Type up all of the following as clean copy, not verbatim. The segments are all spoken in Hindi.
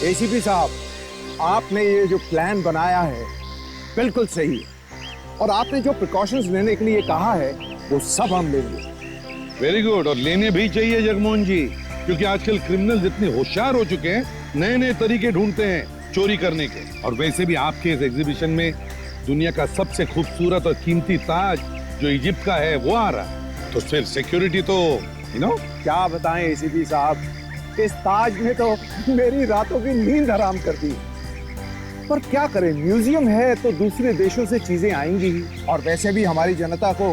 एसीपी साहब, आपने ये जो प्लान बनाया है बिल्कुल सही है, और आपने जो प्रिकॉशंस लेने के लिए कहा है वो सब हम लेंगे। वेरी गुड, और लेने भी चाहिए जगमोहन जी, क्योंकि आजकल क्रिमिनल इतने होशियार हो चुके हैं, नए नए तरीके ढूंढते हैं चोरी करने के। और वैसे भी आपके इस एग्जीबिशन में दुनिया का सबसे खूबसूरत और कीमती ताज जो इजिप्ट का है वो आ रहा है, तो फिर सिक्योरिटी तो क्या बताएं एसीपी साहब, इस ताज ने तो मेरी रातों की नींद हराम कर दी। पर क्या करें, म्यूजियम है तो दूसरे देशों से चीजें आएंगी ही, और वैसे भी हमारी जनता को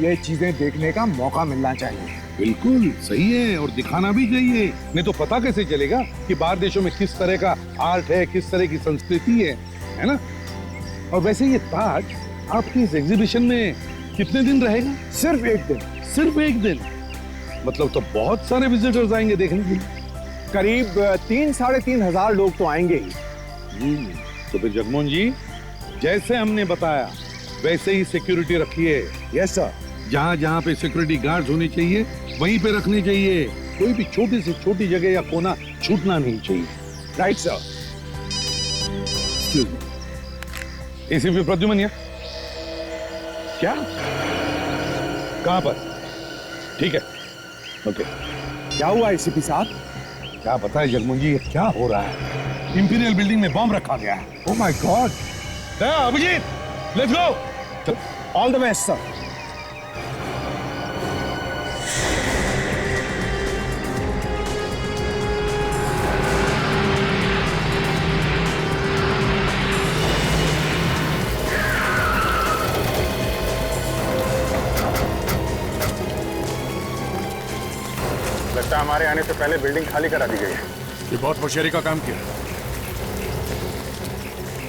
ये चीजें देखने का मौका मिलना चाहिए। बिल्कुल सही है, और दिखाना भी चाहिए, नहीं तो पता कैसे चलेगा कि बाहर देशों में किस तरह का आर्ट है, किस तरह की संस्कृति है ना। और वैसे ये ताज आपकी इस एग्जीबिशन में कितने दिन रहेगा? सिर्फ एक दिन। सिर्फ एक दिन? मतलब तो बहुत सारे विजिटर्स आएंगे देखने के लिए। करीब 3-3.5 हजार लोग तो आएंगे ही। तो फिर जगमोहन जी, जैसे हमने बताया वैसे ही सिक्योरिटी रखिए। Yes sir. जहाँ जहाँ पे सिक्योरिटी गार्ड होने चाहिए वहीं पे रखने चाहिए, कोई भी छोटी से छोटी जगह या कोना छूटना नहीं चाहिए। Right sir. एसीपी प्रद्युमन या क्या? कहाँ पर? ठीक है, ओके। क्या हुआ एसीपी साहब? क्या पता है जगमोहन जी, ये क्या हो रहा है? इंपीरियल बिल्डिंग में बम रखा गया है। Oh my god. Abhijeet, let's go. All the best sir. लगता है हमारे आने से पहले बिल्डिंग खाली करा दी गई है। ये बहुत होशियारी का काम किया।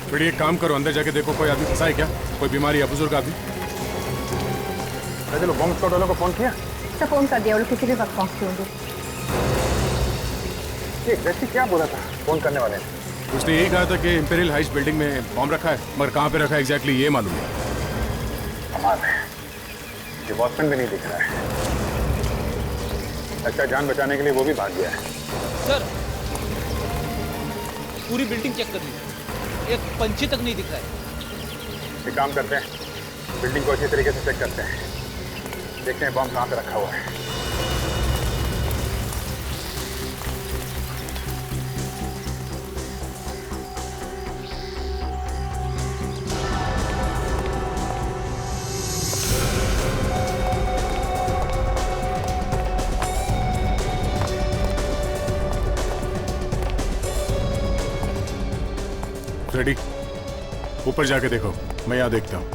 फिर एक काम करो, अंदर जाके देखो कोई आदमी फंसा है क्या, कोई बीमारी या बुजुर्ग आदमी। चलो बॉम्ब स्क्वाड वालों को फोन किया? सब फोन कर दिया, वो लोग किसी भी वक्त पहुंचते होंगे। ये व्यक्ति क्या बोला था फोन करने वाले ने? उसने यही कहा था कि इंपीरियल हाइट्स बिल्डिंग में बॉम्ब रखा है, मगर कहाँ पे रखा है एग्जैक्टली ये मालूम है। कमाल है, ये वॉचमैन भी नहीं दिख रहा है। अच्छा, जान बचाने के लिए वो भी भाग गया है। सर, पूरी बिल्डिंग चेक कर लीजिए, एक पंछी तक नहीं दिख रहा है। एक काम करते हैं, बिल्डिंग को अच्छी तरीके से चेक करते हैं, देखते हैं बॉम्ब कहाँ पे रखा हुआ है। रेडी, ऊपर जाके देखो, मैं यहाँ देखता हूँ।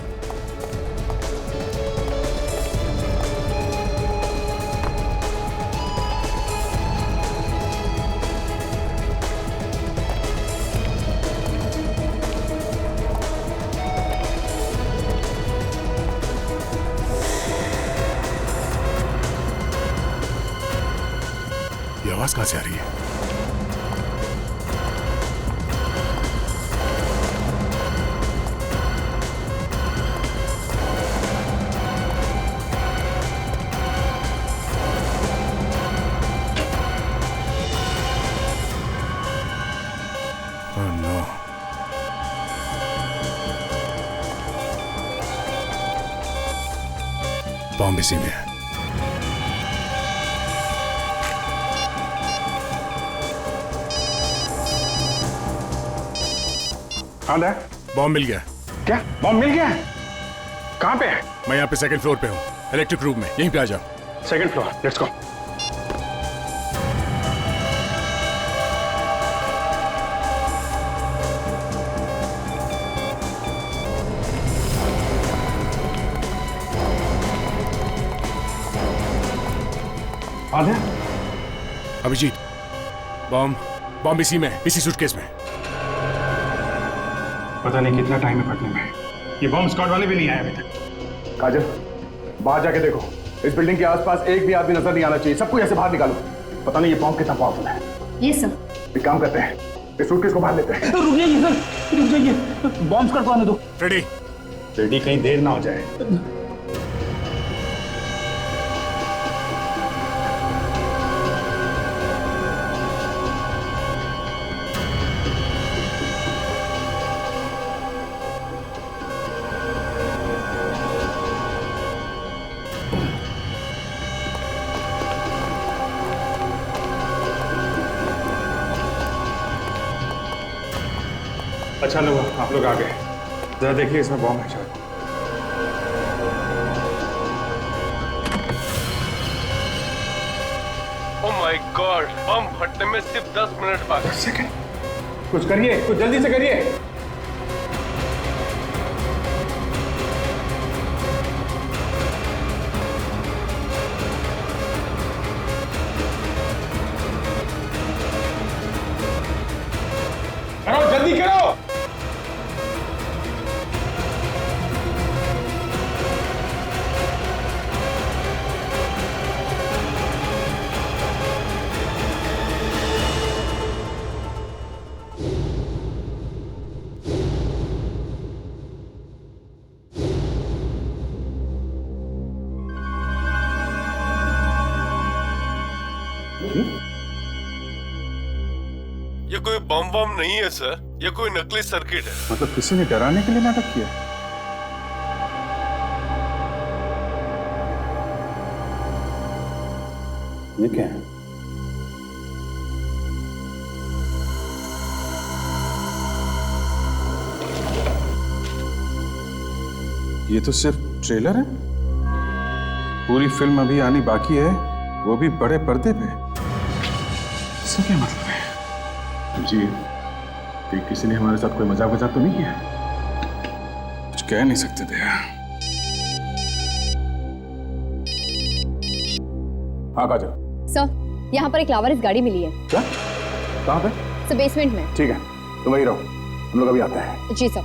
ये आवाज कहाँ से आ रही है? बॉम्ब इसी में है। हाँ दे, बॉम्ब मिल गया। क्या बॉम्ब मिल गया है? कहाँ पे है? मैं यहाँ पे सेकंड फ्लोर पे हूँ, इलेक्ट्रिक रूम में, यहीं पे आ जाओ। Second floor, let's go. Abhijeet, bomb इसी में, इसी सूटकेस में। पता नहीं कितना टाइम है फटने में। ये बॉम्ब स्क्वाड वाले भी नहीं आए अभी तक। काजल, बाहर जाके देखो, इस बिल्डिंग के आसपास एक भी आदमी नजर नहीं आना चाहिए। सबको ऐसे बाहर निकालो। पता नहीं ये बॉम्ब कितना पावरफुल है। ये सब एक काम करते हैं, इस सूटकेस को बाहर लेते हैं। रुक जाइए सर, रुक जाइए, बॉम्ब स्क्वाड को आने दो। रेडी? रेडी, कहीं देर ना हो जाए। अच्छा लोग आप लोग आ गए, जरा देखिए इसमें बॉम्ब है शायद। ओह माय गॉड, बम फटने में सिर्फ 10 मिनट बाकी। 10 सेकंड, कुछ करिए, कुछ जल्दी से करिए। करो जल्दी करो। ये कोई बम बम नहीं है सर, ये कोई नकली सर्किट है। मतलब किसी ने डराने के लिए नाटक किया। ये क्या है? ये तो सिर्फ ट्रेलर है, पूरी फिल्म अभी आनी बाकी है, वो भी बड़े पर्दे पे। इसका क्या मतलब है? जी, कि किसी ने हमारे साथ कोई मजाक वजाक तो नहीं किया? कुछ कह नहीं सकते थे। हाँ काजल। सर, यहाँ पर एक लावारिस गाड़ी मिली है। क्या? कहाँ पे? सर, बेसमेंट में। ठीक है, तुम वही रहो, हम लोग अभी आते हैं। जी सर।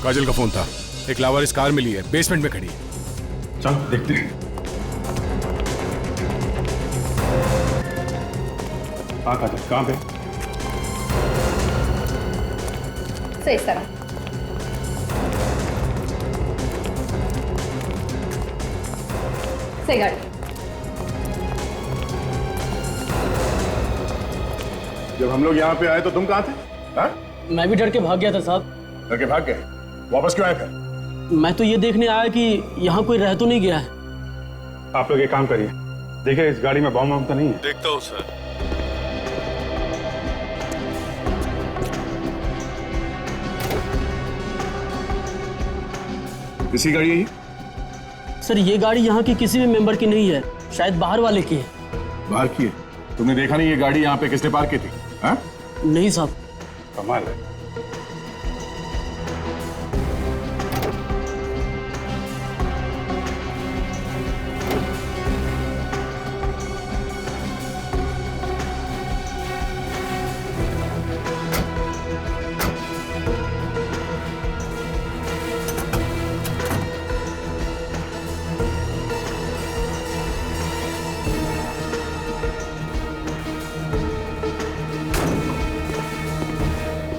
काजल का फोन था, एक लावारिस कार मिली है, बेसमेंट में खड़ी है। चलो देखते हैं। हाँ काजल, कहाँ पे? सर, इस तरह। सही गाड़ी। जब हम लोग यहाँ पे आए तो तुम कहाँ थे? हाँ? मैं भी डर के भाग गया था साहब। डर के भाग गए? वापस क्यों आए फिर? मैं तो ये देखने आया कि यहाँ कोई रह तो नहीं गया है। आप लोग एक काम करिए, देखिए इस गाड़ी में बम वम तो नहीं है। देखता हूँ सर। किसी गाड़ी है ये? सर, ये गाड़ी यहाँ की किसी भी मेंबर की नहीं है, शायद बाहर वाले की है। बाहर की है? तुमने देखा नहीं ये गाड़ी यहाँ पे किसने पार्क की थी? हाँ? नहीं साहब। कमाल है।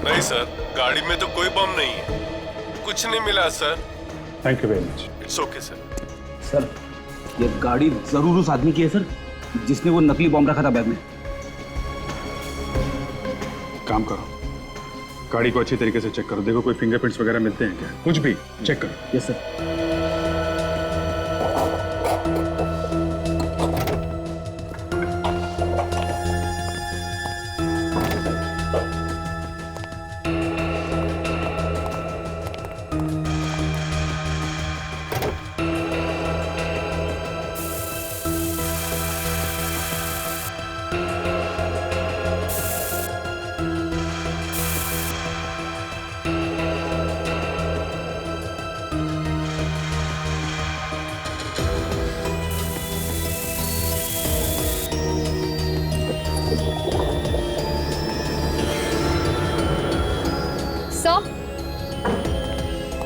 नहीं सर, गाड़ी में तो कोई बम नहीं है, कुछ नहीं मिला sir. Thank you very much. It's okay sir. Sir, ये गाड़ी जरूर उस आदमी की है सर, जिसने वो नकली बॉम्ब रखा था बैग में। काम करो, गाड़ी को अच्छी तरीके से चेक करो, देखो कोई फिंगरप्रिंट्स वगैरह मिलते हैं क्या, कुछ भी चेक करो। Yes sir.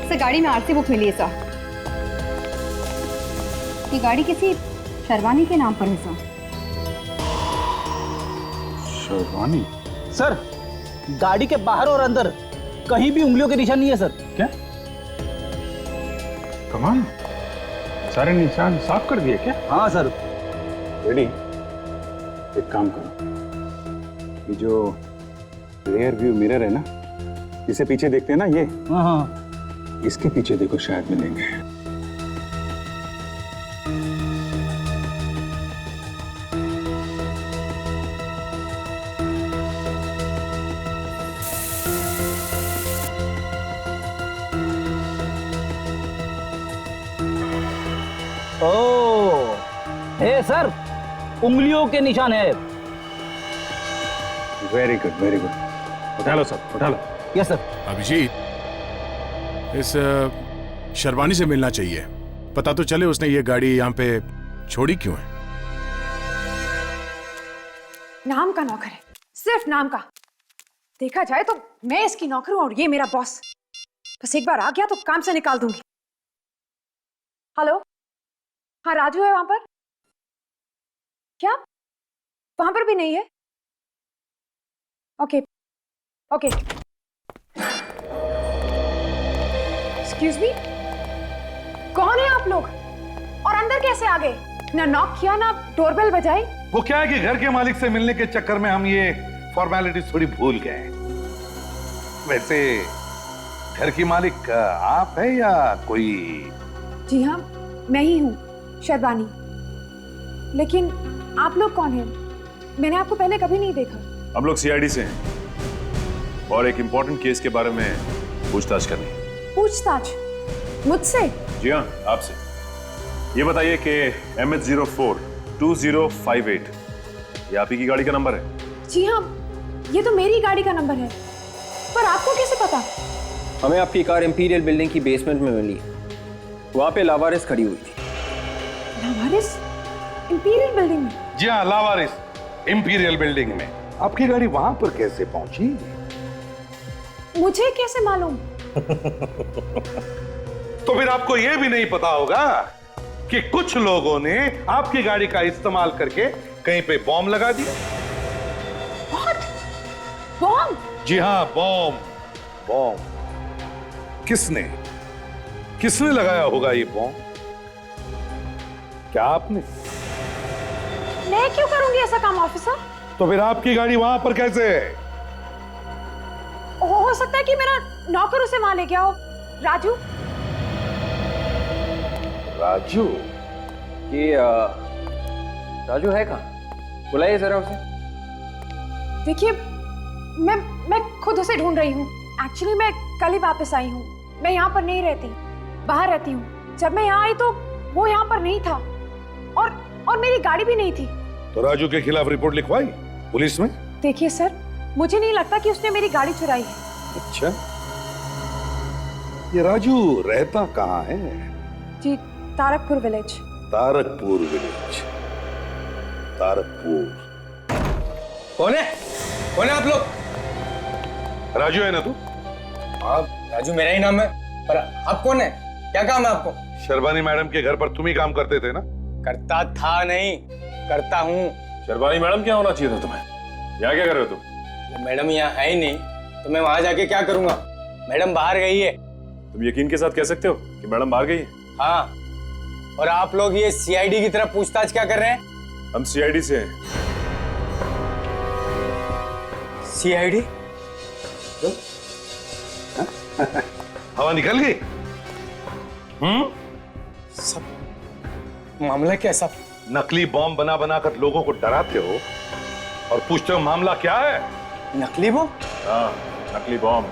सर, गाड़ी में आरसी बुक मिली है सर। ये गाड़ी किसी शर्वानी के नाम पर है सर। शेरवानी? सर, गाड़ी के बाहर और अंदर कहीं भी उंगलियों के निशान नहीं है सर। क्या? कमाल, सारे निशान साफ कर दिए क्या? हाँ सर। रेडी? एक काम करो, ये जो रियर व्यू मिरर है ना, इसे पीछे देखते हैं ना, ये हाँ हाँ, इसके पीछे देखो, शायद मिलेंगे। ए सर, उंगलियों के निशान है। Very good very good. उठा लो सर, उठा लो। Yes sir. अभिजीत, इस शर्वानी से मिलना चाहिए। पता तो चले उसने ये गाड़ी यहाँ पे छोड़ी क्यों है। नाम का नौकर है, सिर्फ नाम का। देखा जाए तो मैं इसकी नौकर हूं और ये मेरा बॉस। बस एक बार आ गया तो काम से निकाल दूंगी। हेलो, हाँ राजू है वहां पर? क्या वहां पर भी नहीं है? Okay okay. एक्सक्यूज मी, कौन है आप लोग और अंदर कैसे आ गए? ना नॉक किया ना डोरबेल बजाई। वो क्या है कि घर के मालिक से मिलने के चक्कर में हम ये फॉर्मेलिटीज थोड़ी भूल गए। वैसे घर की मालिक आप है या कोई? जी हाँ, मैं ही हूँ, शर्वानी। लेकिन आप लोग कौन हैं? मैंने आपको पहले कभी नहीं देखा। हम लोग सीआईडी से हैं और एक इम्पोर्टेंट केस के बारे में पूछताछ करनी है। पूछताछ? मुझसे? जी हाँ, आपसे। ये बताइए कि MH04 2058 ये आप ही की गाड़ी का नंबर है? जी हाँ, ये तो मेरी गाड़ी का नंबर है। पर आपको कैसे पता? हमें आपकी कार इंपीरियल बिल्डिंग की बेसमेंट में मिली। वहाँ पे लावारिस खड़ी हुई थी। लावारिस? इंपीरियल बिल्डिंग में? जी हाँ, लावारिस इंपीरियल बिल्डिंग में। आपकी गाड़ी वहां पर कैसे पहुंची? मुझे कैसे मालूम? तो फिर आपको यह भी नहीं पता होगा कि कुछ लोगों ने आपकी गाड़ी का इस्तेमाल करके कहीं पे बॉम्ब लगा दिया। What? बॉम्ब? जी हाँ, बॉम्ब। बॉम्ब किसने किसने लगाया होगा ये बॉम्ब? क्या आपने? मैं क्यों करूंगी ऐसा काम ऑफिसर? तो फिर आपकी गाड़ी वहां पर कैसे है? हो सकता है कि मेरा नौकर उसे वहां ले गया हो। राजू? राजू? कि राजू है कहाँ? बुलाइए जरा उसे। देखिए, मैं खुद उसे ढूंढ रही हूँ। एक्चुअली मैं कल ही वापस आई हूँ। मैं यहाँ पर नहीं रहती, बाहर रहती हूँ। जब मैं यहाँ आई तो वो यहाँ पर नहीं था और मेरी गाड़ी भी नहीं थी। तो राजू के खिलाफ रिपोर्ट लिखवाई पुलिस में? देखिए सर, मुझे नहीं लगता कि उसने मेरी गाड़ी चुराई है। अच्छा, ये राजू रहता कहाँ है? जी, तारकपुर विलेज। तारकपुर विलेज। तारकपुर। कौन है आप लोग? राजू है ना तू? आप? राजू मेरा ही नाम है, पर आप कौन है? क्या काम है आपको? शर्वानी मैडम के घर पर तुम ही काम करते थे ना? करता था नहीं, करता हूँ। शर्वानी मैडम क्या होना चाहिए था तुम्हें? यहाँ क्या कर रहे हो तुम? मैडम यहाँ है ही नहीं तो मैं वहां जाके क्या करूंगा? मैडम बाहर गई है। तुम यकीन के साथ कह सकते हो कि मैडम बाहर गई है? हाँ, और आप लोग ये सीआईडी की तरफ पूछताछ क्या कर रहे हैं? हम सीआईडी से हैं। सीआईडी? हवा निकल गई? सब मामला क्या है सब? नकली बॉम्ब बना बनाकर लोगों को डराते हो और पूछते हो मामला क्या है? नकली बॉम्ब? हाँ, नकली बॉम्ब।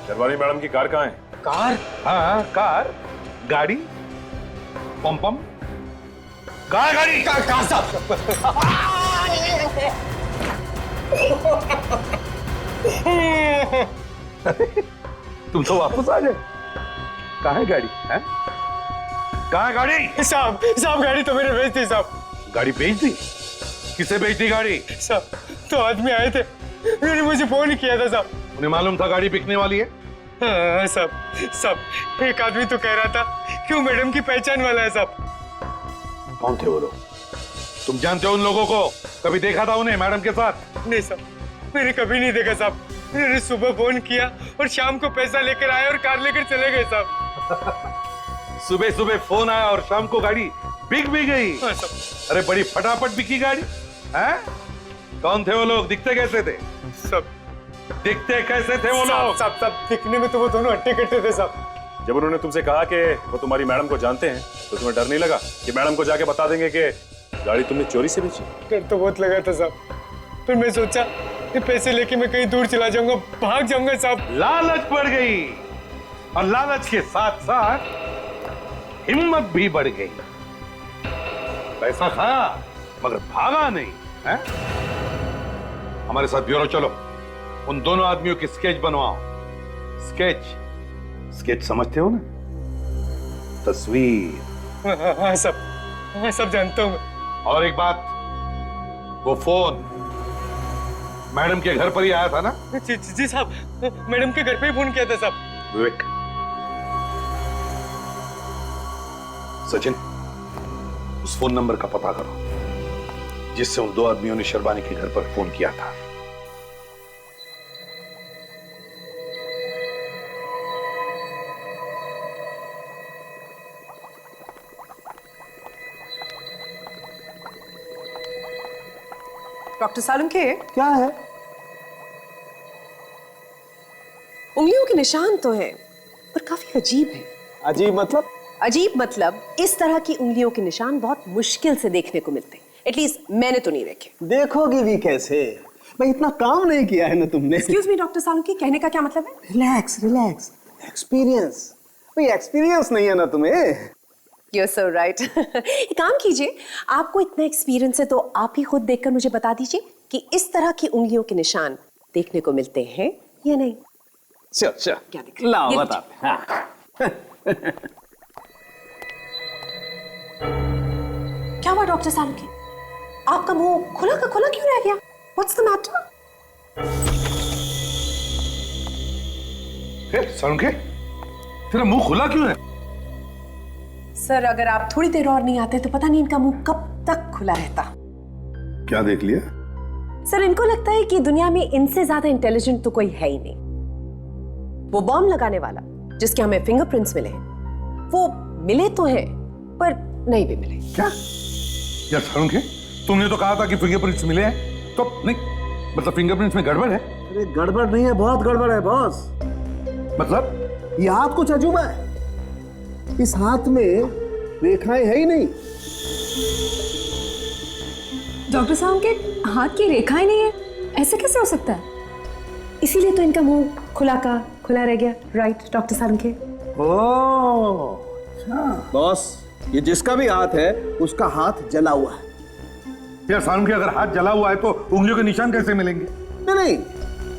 शर्वानी मैडम की कार कहाँ है? कार? हाँ, कार, गाड़ी, पम कार, गाड़ी, कार साहब। तुम तो वापस आ जाए। कहाँ है गाड़ी? है? कहाँ है गाड़ी? साहब गाड़ी तो मैंने बेच दी साहब। गाड़ी बेच दी? किसे बेच दी गाड़ी? साहब, तो आदमी आए थे, उन्होंने मुझे फोन किया था साहब। उन्हें मालूम था गाड़ी बिकने वाली है? हाँ साहब, एक आदमी तो कह रहा था कि वो मैडम की पहचान वाला है साहब। कौन थे वो लोग? तुम जानते हो उन लोगों को? कभी देखा था उन्हें मैडम के साथ? नहीं साहब, मैंने कभी नहीं देखा साहब। उन्होंने सुबह फोन किया और शाम को पैसा लेकर आए और कार लेकर चले गए साहब। सुबह सुबह फोन आया और शाम को गाड़ी बिक भी गई? हाँ साहब। अरे बड़ी फटाफट बिकी गाड़ी। हैं? कौन थे वो लोग? दिखते कैसे थे? सब दिखते कैसे थे वो लोग? सब दिखने में तो वो दोनों हट्टे कट्टे थे साहब। जब उन्होंने तुमसे कहा कि वो तुम्हारी मैडम को जानते हैं तो तुम्हें डर नहीं लगा कि मैडम को जाके बता देंगे कि गाड़ी तुमने चोरी से बेची? डर तो बहुत लगा था साहब, फिर मैं सोचा कि पैसे लेके मैं कहीं दूर चला जाऊंगा, भाग जाऊंगा साहब। लालच बढ़ गई और लालच के साथ साथ हिम्मत भी बढ़ गई। पैसा खाया मगर भागा नहीं है? हमारे साथ ब्यूरो चलो, उन दोनों आदमियों की स्केच बनवाओ। स्केच स्केच समझते हो ना? तस्वीर। हाँ सब जानता हूँ मैं। और एक बात, वो फोन मैडम के घर पर ही आया था ना? जी साहब, मैडम के घर पे ही फोन किया था साहब। विवेक, सचिन, उस फोन नंबर का पता करो जिससे उन दो आदमियों ने शर्बानी के घर पर फोन किया था। डॉक्टर सालुंखे, क्या है? उंगलियों के निशान तो हैं, पर काफी अजीब है। अजीब मतलब? अजीब मतलब इस तरह की उंगलियों के निशान बहुत मुश्किल से देखने को मिलते हैं। एटलीस्ट मैंने तो नहीं देखे। देखोगी भी कैसे? भाई इतना काम नहीं किया है ना तुमने। एक्सक्यूज मी डॉक्टर सालुंखे, कहने का क्या मतलब है? Relax relax, experience. भाई एक्सपीरियंस नहीं है ना तुम्हें? You're so right. एक काम कीजिए, आपको इतना एक्सपीरियंस है तो आप ही खुद देखकर मुझे बता दीजिए कि इस तरह की उंगलियों के निशान देखने को मिलते हैं या नहीं। अच्छा क्या दिख रहा है? लाओ ये बता। हाँ। क्या हुआ डॉक्टर सालुंखे? आपका मुंह खुला का खुला क्यों रह गया? What's the matter? सालुंखे, तेरा मुंह खुला क्यों है? सर, अगर आप थोड़ी देर और नहीं आते तो पता नहीं इनका मुंह कब तक खुला रहता। क्या देख लिया? सर, इनको लगता है कि दुनिया में इनसे ज्यादा इंटेलिजेंट तो कोई है ही नहीं। वो बॉम्ब लगाने वाला जिसके हमें फिंगरप्रिंट्स मिले हैं, वो मिले तो हैं पर नहीं भी मिले। क्या यार सालुंखे, तुमने तो कहा था कि फिंगरप्रिंट्स मिले हैं, तो नहीं मतलब फिंगरप्रिंट्स में गड़बड़ है? अरे गड़बड़ नहीं है, बहुत गड़बड़ है बॉस। मतलब ये हाथ कुछ अजूबा है। इस हाथ में रेखाएं है ही नहीं। डॉक्टर साहब के हाथ की रेखाएं नहीं है, ऐसे कैसे हो सकता है? इसीलिए तो इनका मुंह खुला का खुला रह गया। Right doctor Salunkhe? Oh boss, ये जिसका भी हाथ है उसका हाथ जला हुआ है। यार सालुंखे, अगर हाथ जला हुआ है तो उंगलियों के निशान कैसे मिलेंगे? नहीं,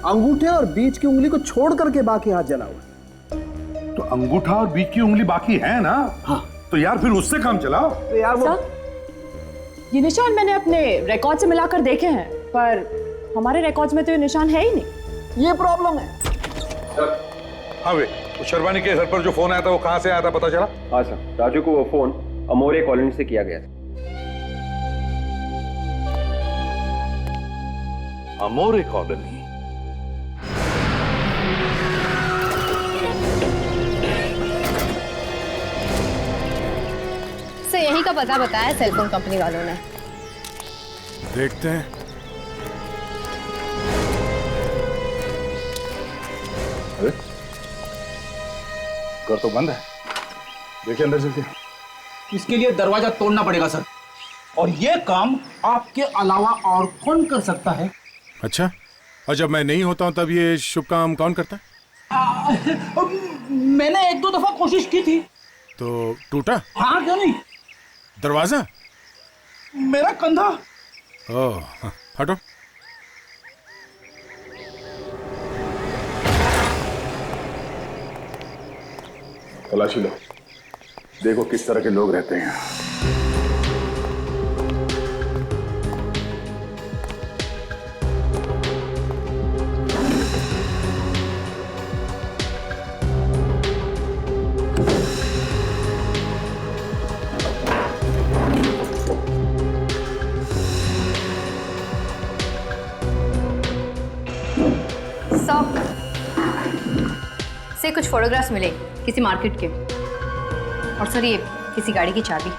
अंगूठे और बीच की उंगली को छोड़ करके बाकी हाथ जला हुआ है। तो अंगूठा और बीच की उंगली बाकी है ना? हाँ। तो यार फिर उससे काम चलाओ। तो यार वो ये निशान मैंने अपने रिकॉर्ड से मिलाकर देखे हैं, पर हमारे रिकॉर्ड्स में तो ये निशान है ही नहीं। ये प्रॉब्लम है। हाँ वे, तो शर्बानी के घर पर जो फोन आया था वो कहाँ से आया था पता चला? हाँ सर, राजू को वो फोन अमोरे कॉलोनी से किया गया था। अमोरे कॉलोनी? सर, यही का पता बताया सेलफोन कंपनी वालों ने। देखते हैं। अरे घर तो बंद है, देखिए अंदर चलते। इसके लिए दरवाजा तोड़ना पड़ेगा सर, और ये काम आपके अलावा और कौन कर सकता है? अच्छा, और जब मैं नहीं होता हूं तब ये शुभ काम कौन करता है? मैंने एक दो दफा कोशिश की थी। तो टूटा? हाँ, क्यों नहीं। दरवाजा? मेरा कंधा। ओह, हटो। तलाशी लो, देखो किस तरह के लोग रहते हैं। से कुछ फोटोग्राफ्स मिले किसी मार्केट के, और सर ये किसी गाड़ी की चाबी।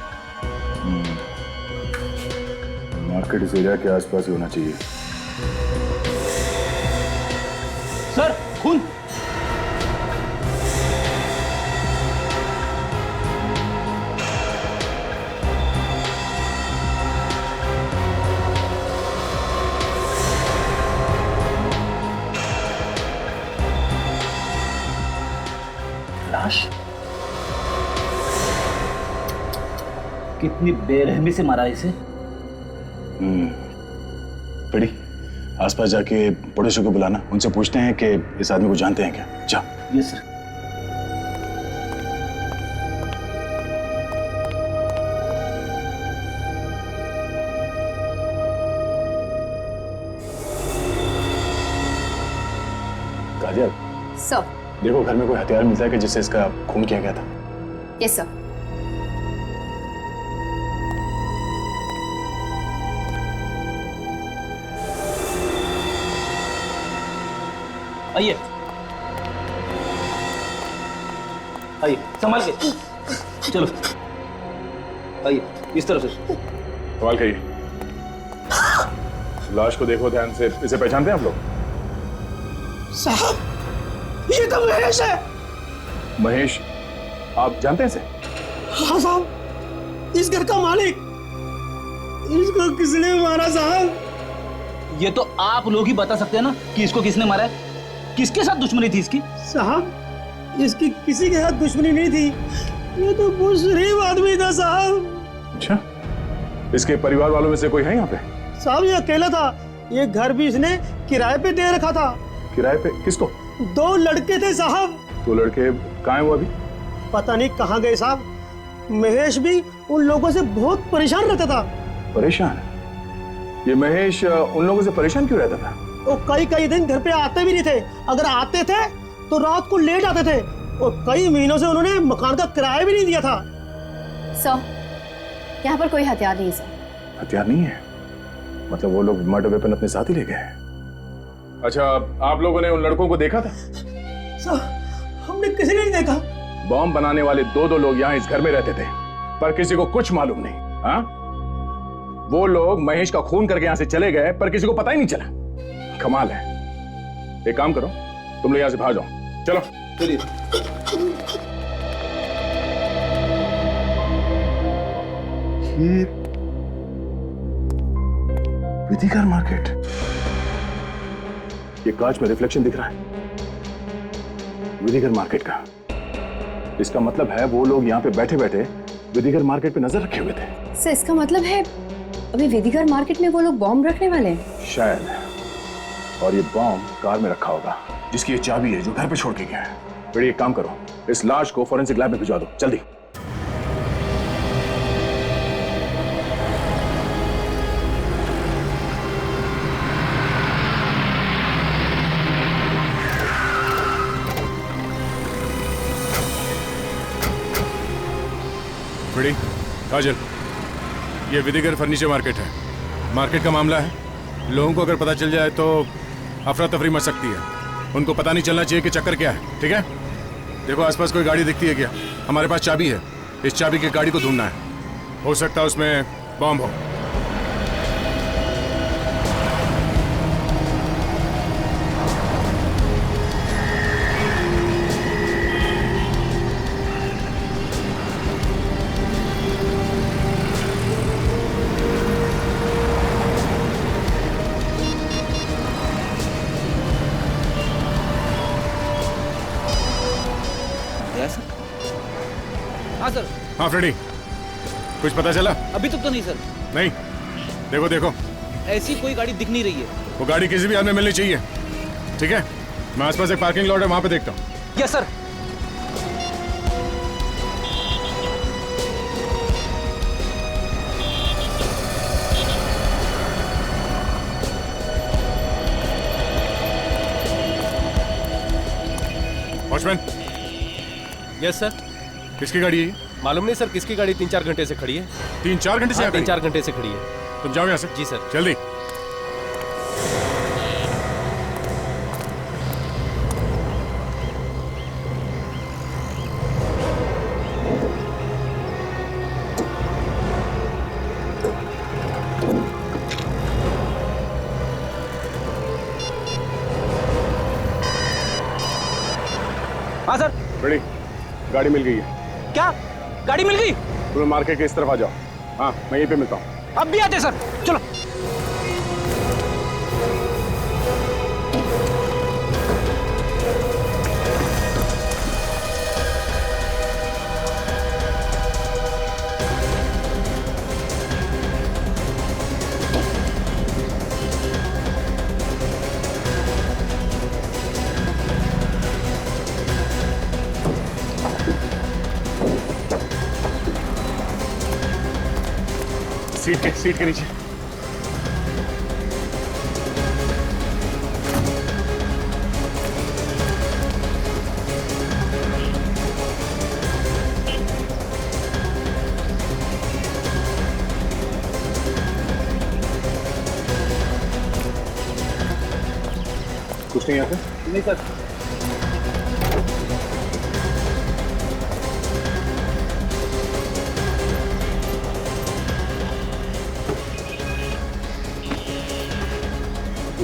मार्केट इस एरिया के आसपास ही होना चाहिए। सर, खून। इतनी बेरहमी से मारा इसे? बड़ी आसपास जाके पड़ोसियों को बुलाना, उनसे पूछते हैं कि इस आदमी को जानते हैं क्या। जा। Yes sir. काजल, सर। देखो घर में कोई हथियार मिलता है कि जिससे इसका खून किया गया था। Yes sir. आइए आइए, संभाल के चलो। आइए इस तरफ से। सवाल करिए। लाश को देखो ध्यान से। इसे पहचानते हैं आप लोग? साहब ये तो महेश है। महेश, आप जानते हैं इसे? हाँ साहब, इस घर का मालिक। इसको किसने मारा साहब? ये तो आप लोग ही बता सकते हैं ना कि इसको किसने मारा है। किसके साथ दुश्मनी थी इसकी? साहब इसकी किसी के साथ दुश्मनी नहीं थी, ये तो बहुत शरीफ आदमी था साहब। अच्छा, इसके परिवार वालों में से कोई है यहाँ पे? साहब ये अकेला था, ये घर भी इसने किराए पे दे रखा था। किराए पे? किसको? 2 लड़के थे साहब। 2 लड़के कहाँ हैं वो अभी? पता नहीं कहाँ गए साहब। महेश भी उन लोगों से बहुत परेशान रहता था। परेशान? ये महेश उन लोगों से परेशान क्यों रहता था? वो कई दिन घर पे आते भी नहीं थे। अगर आते थे तो रात को लेट आते थे, और कई महीनों से उन्होंने मकान का किराया भी नहीं दिया था। सर, यहाँ पर कोई हथियार नहीं सर। हथियार नहीं है? मतलब वो लोग मर्डर वेपन अपने साथ ही ले गए? अच्छा, आप लोगों ने उन लड़कों को देखा था? सर, हमने किसी ने नहीं देखा। बॉम्ब बनाने वाले 2 लोग यहाँ इस घर में रहते थे, पर किसी को कुछ मालूम नहीं। हाँ, वो लोग महेश का खून करके यहाँ से चले गए, पर किसी को पता ही नहीं चला। कमाल है। एक काम करो, तुम लोग यहाँ से भाग जाओ। चलो चलिए। विधिकर मार्केट, ये कांच में रिफ्लेक्शन दिख रहा है विधिकर मार्केट का। इसका मतलब है वो लोग यहाँ पे बैठे बैठे विधिकर मार्केट पे नजर रखे हुए थे। सर, इसका मतलब है अभी विधिकर मार्केट में वो लोग बॉम्ब रखने वाले हैं शायद। और ये बॉम्ब कार में रखा होगा, जिसकी ये चाबी है जो घर पे छोड़ के गया है। बेटी एक काम करो, इस लाश को फॉरेंसिक लैब में भिजवा दो जल्दी। बड़ी काजल, ये विधिकर फर्नीचर मार्केट है। मार्केट का मामला है, लोगों को अगर पता चल जाए तो अफरा तफरी मच सकती है। उनको पता नहीं चलना चाहिए कि चक्कर क्या है। ठीक है, देखो आसपास कोई गाड़ी दिखती है क्या? हमारे पास चाबी है, इस चाबी की गाड़ी को ढूंढना है। हो सकता है उसमें बॉम्ब हो। हाँ सर। हाँ फ्रेडी, कुछ पता चला? अभी तक तो नहीं सर। नहीं, देखो देखो, ऐसी कोई गाड़ी दिख नहीं रही है। वो गाड़ी किसी भी हाल में मिलनी चाहिए। ठीक है, मैं आसपास एक पार्किंग लॉट है, वहां पे देखता हूँ। Yes sir. Watchman. Yes sir. किसकी गाड़ी है ये? मालूम नहीं सर, किसकी गाड़ी 3-4 घंटे से खड़ी है। 3-4 घंटे से? 3-4 घंटे से खड़ी है। तुम जाओ यहाँ से। जी सर। जल्दी। हाँ सर। रेडी, गाड़ी मिल गई है। क्या गाड़ी मिल गई? तुम मार्केट के इस तरफ आ जाओ। हाँ, मैं यहीं पे मिलता हूँ। अब भी आते सर, चलो। ओके, सीट के नीचे। कुछ नहीं आते? नहीं सर।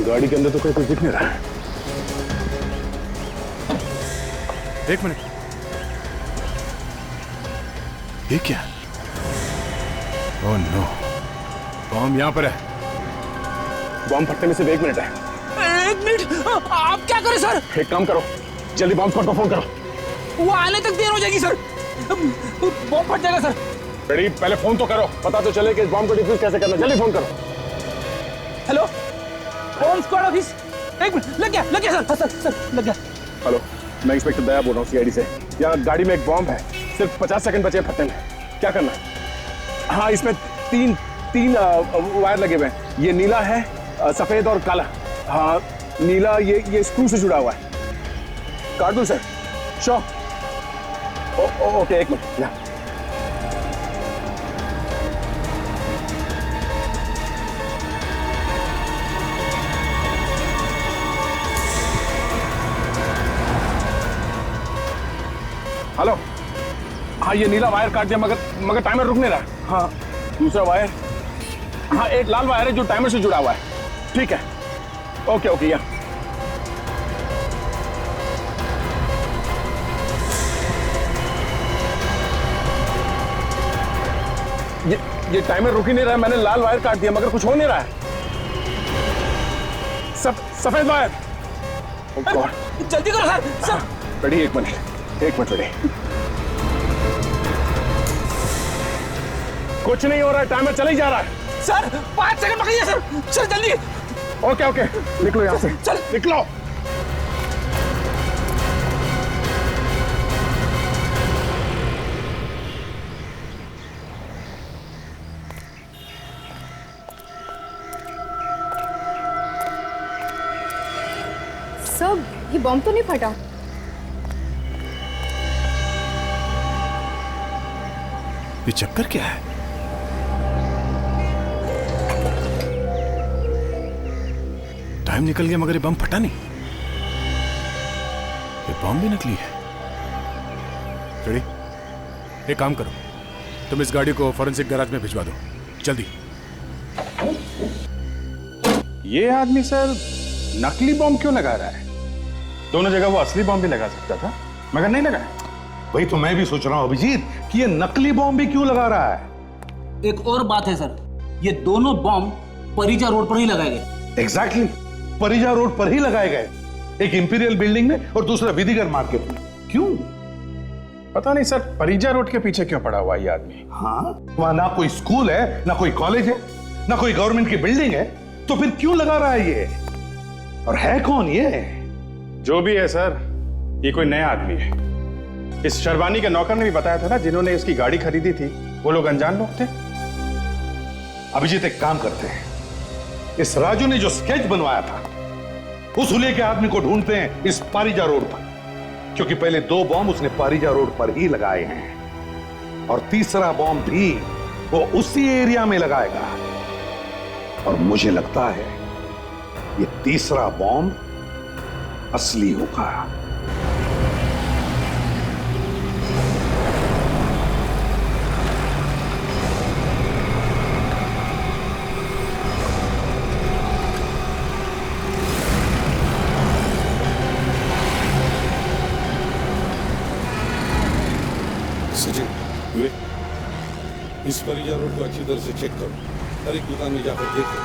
गाड़ी के अंदर तो कोई कुछ दिख नहीं रहा है। एक मिनट, ये क्या? ओह नो, बॉम्ब यहाँ पर है। बॉम्ब फटने में सिर्फ 1 मिनट है। 1 मिनट? आप क्या करें सर? एक काम करो, जल्दी बॉम्ब स्क्वाड को फोन करो। वो आने तक देर हो जाएगी सर। बॉम्ब फट जाएगा सर। रेडी, पहले फोन तो करो, पता तो चले कि इस बॉम्ब को डिफ्यूज कैसे करना। जल्दी फोन करो। Hello, bomb squad office. 1 minute, लग गया सर। सर सर लग गया। हेलो, मैं इंस्पेक्टर दया बोल रहा हूँ सीआईडी से। यहाँ गाड़ी में एक बॉम्ब है, सिर्फ 50 सेकंड बचे फटने में। क्या करना है? हाँ, इसमें तीन वायर लगे हुए हैं। ये नीला है, सफेद और काला। हाँ, नीला ये स्क्रू से जुड़ा हुआ है। काट दूं सर? श्योर। Okay, 1 minute. यहाँ हेलो, हाँ ये नीला वायर काट दिया, मगर टाइमर रुक नहीं रहा। हाँ, दूसरा वायर, हाँ एक लाल वायर है जो टाइमर से जुड़ा हुआ है। ठीक है, ओके या ये टाइमर रुक ही नहीं रहा है। मैंने लाल वायर काट दिया मगर कुछ हो नहीं रहा है। सफेद वायर। जल्दी करो sir. Sir ready, 1 minute ready. कुछ नहीं हो रहा है, टाइमर चला ही जा रहा है। सर 5 सेकंड पकड़िए सर। सर जल्दी। ओके, निकलो यहाँ से। चल निकलो। सर, ये बॉम्ब तो नहीं फटा? ये चक्कर क्या है? टाइम निकल गया मगर ये बम फटा नहीं। ये बम भी नकली है। रेडी, एक काम करो, तुम इस गाड़ी को फॉरेंसिक गैराज में भिजवा दो जल्दी। ये आदमी सर नकली बॉम्ब क्यों लगा रहा है? दोनों जगह वो असली बॉम्ब भी लगा सकता था, मगर नहीं लगाया। वही तो मैं भी सोच रहा हूं अभिजीत कि ये नकली बॉम्ब भी क्यों लगा रहा है। एक और बात है सर, ये दोनों बॉम्ब परिजा रोड पर ही लगाए गए। एग्जैक्टली, परिजा रोड पर ही लगाए गए। एक इंपीरियल बिल्डिंग में और दूसरा विधिगर मार्केट में। क्यों? पता नहीं सर, परिजा रोड के पीछे क्यों पड़ा हुआ ये आदमी? हाँ, वहां ना कोई स्कूल है, ना कोई कॉलेज है, ना कोई गवर्नमेंट की बिल्डिंग है, तो फिर क्यों लगा रहा है ये? और है कौन ये? जो भी है सर, ये कोई नया आदमी है। इस शर्वानी के नौकर ने भी बताया था ना, जिन्होंने इसकी गाड़ी खरीदी थी वो लोग अनजान लोग थे। अभिजीत, एक काम करते हैं, इस राजू ने जो स्केच बनवाया था उस हुलिये के आदमी को ढूंढते हैं इस पारिजा रोड पर, क्योंकि पहले 2 बॉम्ब उसने पारिजा रोड पर ही लगाए हैं और तीसरा बॉम्ब भी वो उसी एरिया में लगाएगा। और मुझे लगता है ये तीसरा बॉम्ब असली होगा। इस परिजा रोड को अच्छी तरह से चेक करो। हर एक दुकान में जाकर देखो,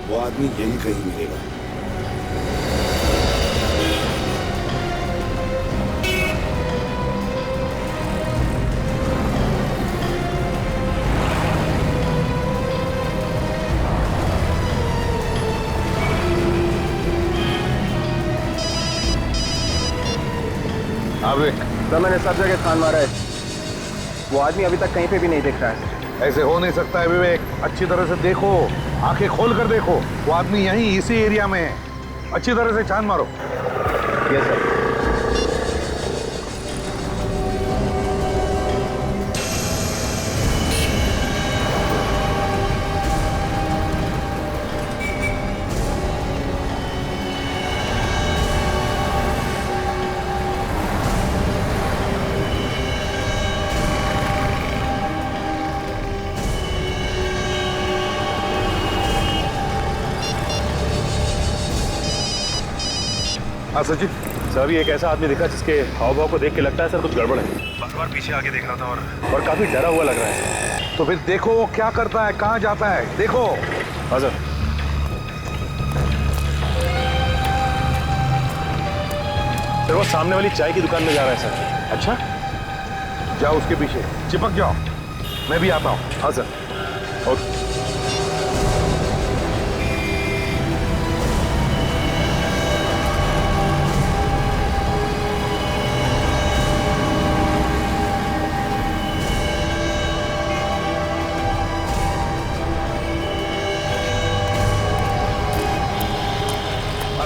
वो आदमी यहीं कहीं मिलेगा। सर, मैंने सब जगह छान मारा है, वो आदमी अभी तक कहीं पे भी नहीं दिख रहा है। ऐसे हो नहीं सकता है विवेक, अच्छी तरह से देखो, आंखें खोल कर देखो, वो आदमी यहीं इसी एरिया में है, अच्छी तरह से छान मारो। Yes sir. हाँ सचिन सर, अभी एक ऐसा आदमी दिखा जिसके हाव भाव को देख के लगता है सर कुछ गड़बड़ है। बार बार पीछे आगे देख रहा था और काफी डरा हुआ लग रहा है। तो फिर देखो वो क्या करता है, कहाँ जाता है, देखो। हाँ सर। सर वो सामने वाली चाय की दुकान में जा रहा है सर। अच्छा, जाओ उसके पीछे, चिपक जाओ, मैं भी आता हूँ। हाँ सर। ओके।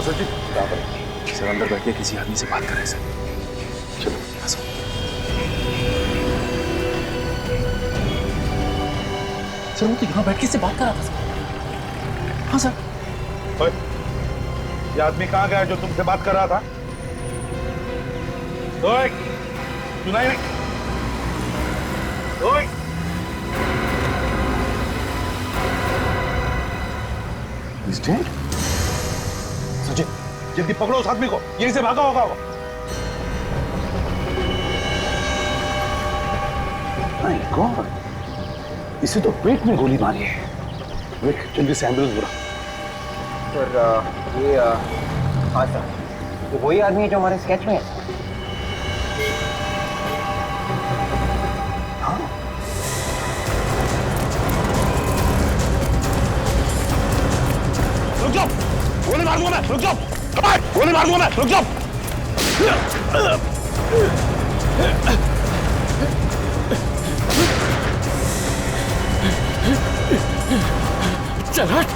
सचिन सर अंदर बैठ के किसी आदमी से बात कर रहे हैं सर। चलो सर वो तो यहाँ बैठ के इससे बात कर रहा था सर। हाँ सर। ओए, ये आदमी कहाँ गया जो तुमसे बात कर रहा था? ओए, सुनाई नहीं? ओए, He's dead? सचिन, जल्दी पकड़ो उस आदमी को, यहीं से भागा होगा वो। My God, इसे तो पेट में गोली मारी है। वेट, जल्दी से एम्बुलेंस बुला। सर ये हाँ सर, ये वही आदमी है जो हमारे स्केच में है। हाँ। रुक जाओ, गोली मार दूंगा मैं, रुक जाओ, गोली मार दूंगा मैं, रुक जाओ। चल हट।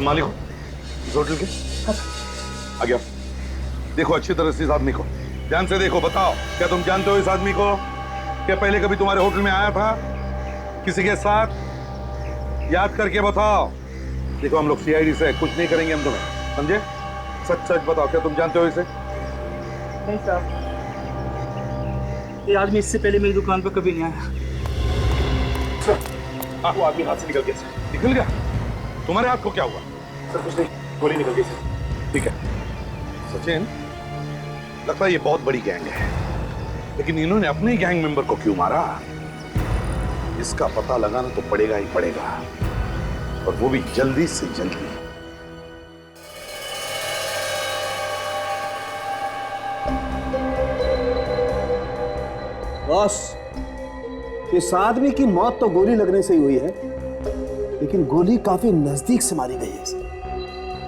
मालिक हो इस होटल के? आ गया। देखो अच्छी तरह से इस आदमी को, ध्यान से देखो, बताओ क्या तुम जानते हो इस आदमी को? क्या पहले कभी तुम्हारे होटल में आया था किसी के साथ? याद करके बताओ। देखो हम लोग सीआईडी से कुछ नहीं करेंगे हम तुम्हें, समझे? सच सच बताओ, क्या तुम जानते हो इसे? नहीं साहब, ये आदमी इससे पहले मेरी दुकान पर कभी नहीं आया। हाँ, वो आदमी हाथ से निकल गया। निकल गया? तुम्हारे हाथ को क्या हुआ? सर कुछ नहीं, गोली निकल गई सर। ठीक है सचिन, लगता है ये बहुत बड़ी गैंग है, लेकिन इन्होंने अपने गैंग मेंबर को क्यों मारा? इसका पता लगाना तो पड़ेगा ही पड़ेगा, और वो भी जल्दी से जल्दी। बॉस, इस आदमी की मौत तो गोली लगने से ही हुई है, लेकिन गोली काफी नजदीक से मारी गई है इसे।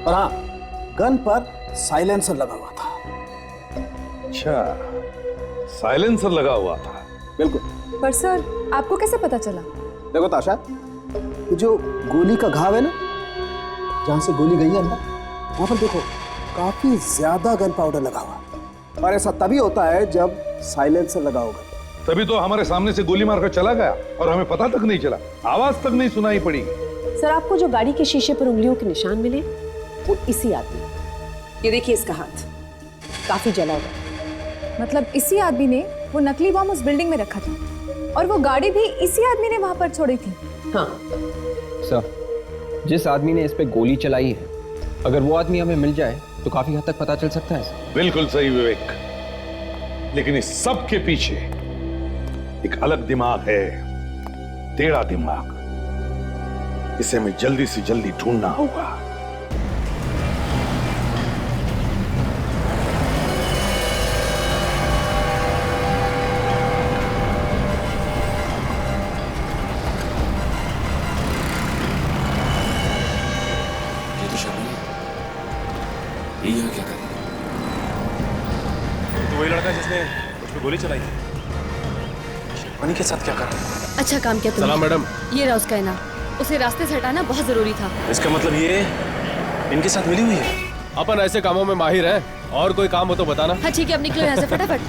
और हाँ, गन पर साइलेंसर लगा हुआ था। अच्छा, साइलेंसर लगा हुआ था? बिल्कुल। पर सर, आपको कैसे पता चला? देखो ताशा, ये जो गोली का घाव है ना, जहां से गोली गई है अंदर, वहां पर देखो काफी ज्यादा गन पाउडर लगा हुआ। और ऐसा तभी होता है जब साइलेंसर लगा होगा। तभी तो हमारे सामने से गोली मारकर चला गया और हमें पता तक नहीं चला, आवाज तक नहीं सुनाई पड़ी। सर, आपको जो गाड़ी के शीशे पर उंगलियों के निशान मिले वो इसी आदमी, ये देखिए इसका हाथ काफी जला हुआ। मतलब इसी आदमी ने वो नकली बम उस बिल्डिंग में रखा था, और वो गाड़ी भी इसी आदमी ने वहां पर छोड़ी थी। हाँ सर, जिस आदमी ने इस पे गोली चलाई है, अगर वो आदमी हमें मिल जाए तो काफी हद तक पता चल सकता है सर। बिल्कुल सही विवेक, लेकिन इस सब के पीछे एक अलग दिमाग है, टेढ़ा दिमाग। इसे हमें जल्दी से जल्दी ढूंढना होगा। वही लड़का जिसने मुझ पे गोली चलाई थी। शेरवानी के साथ क्या कर रहा है? अच्छा काम किया तुमने। सलाम मैडम। ये रहा उसका इनाम। उसे रास्ते से हटाना बहुत जरूरी था। इसका मतलब ये इनके साथ मिली हुई है। अपन ऐसे कामों में माहिर हैं, और कोई काम हो तो बताना। हाँ ठीक है, अब निकलो यहाँ से फटाफट।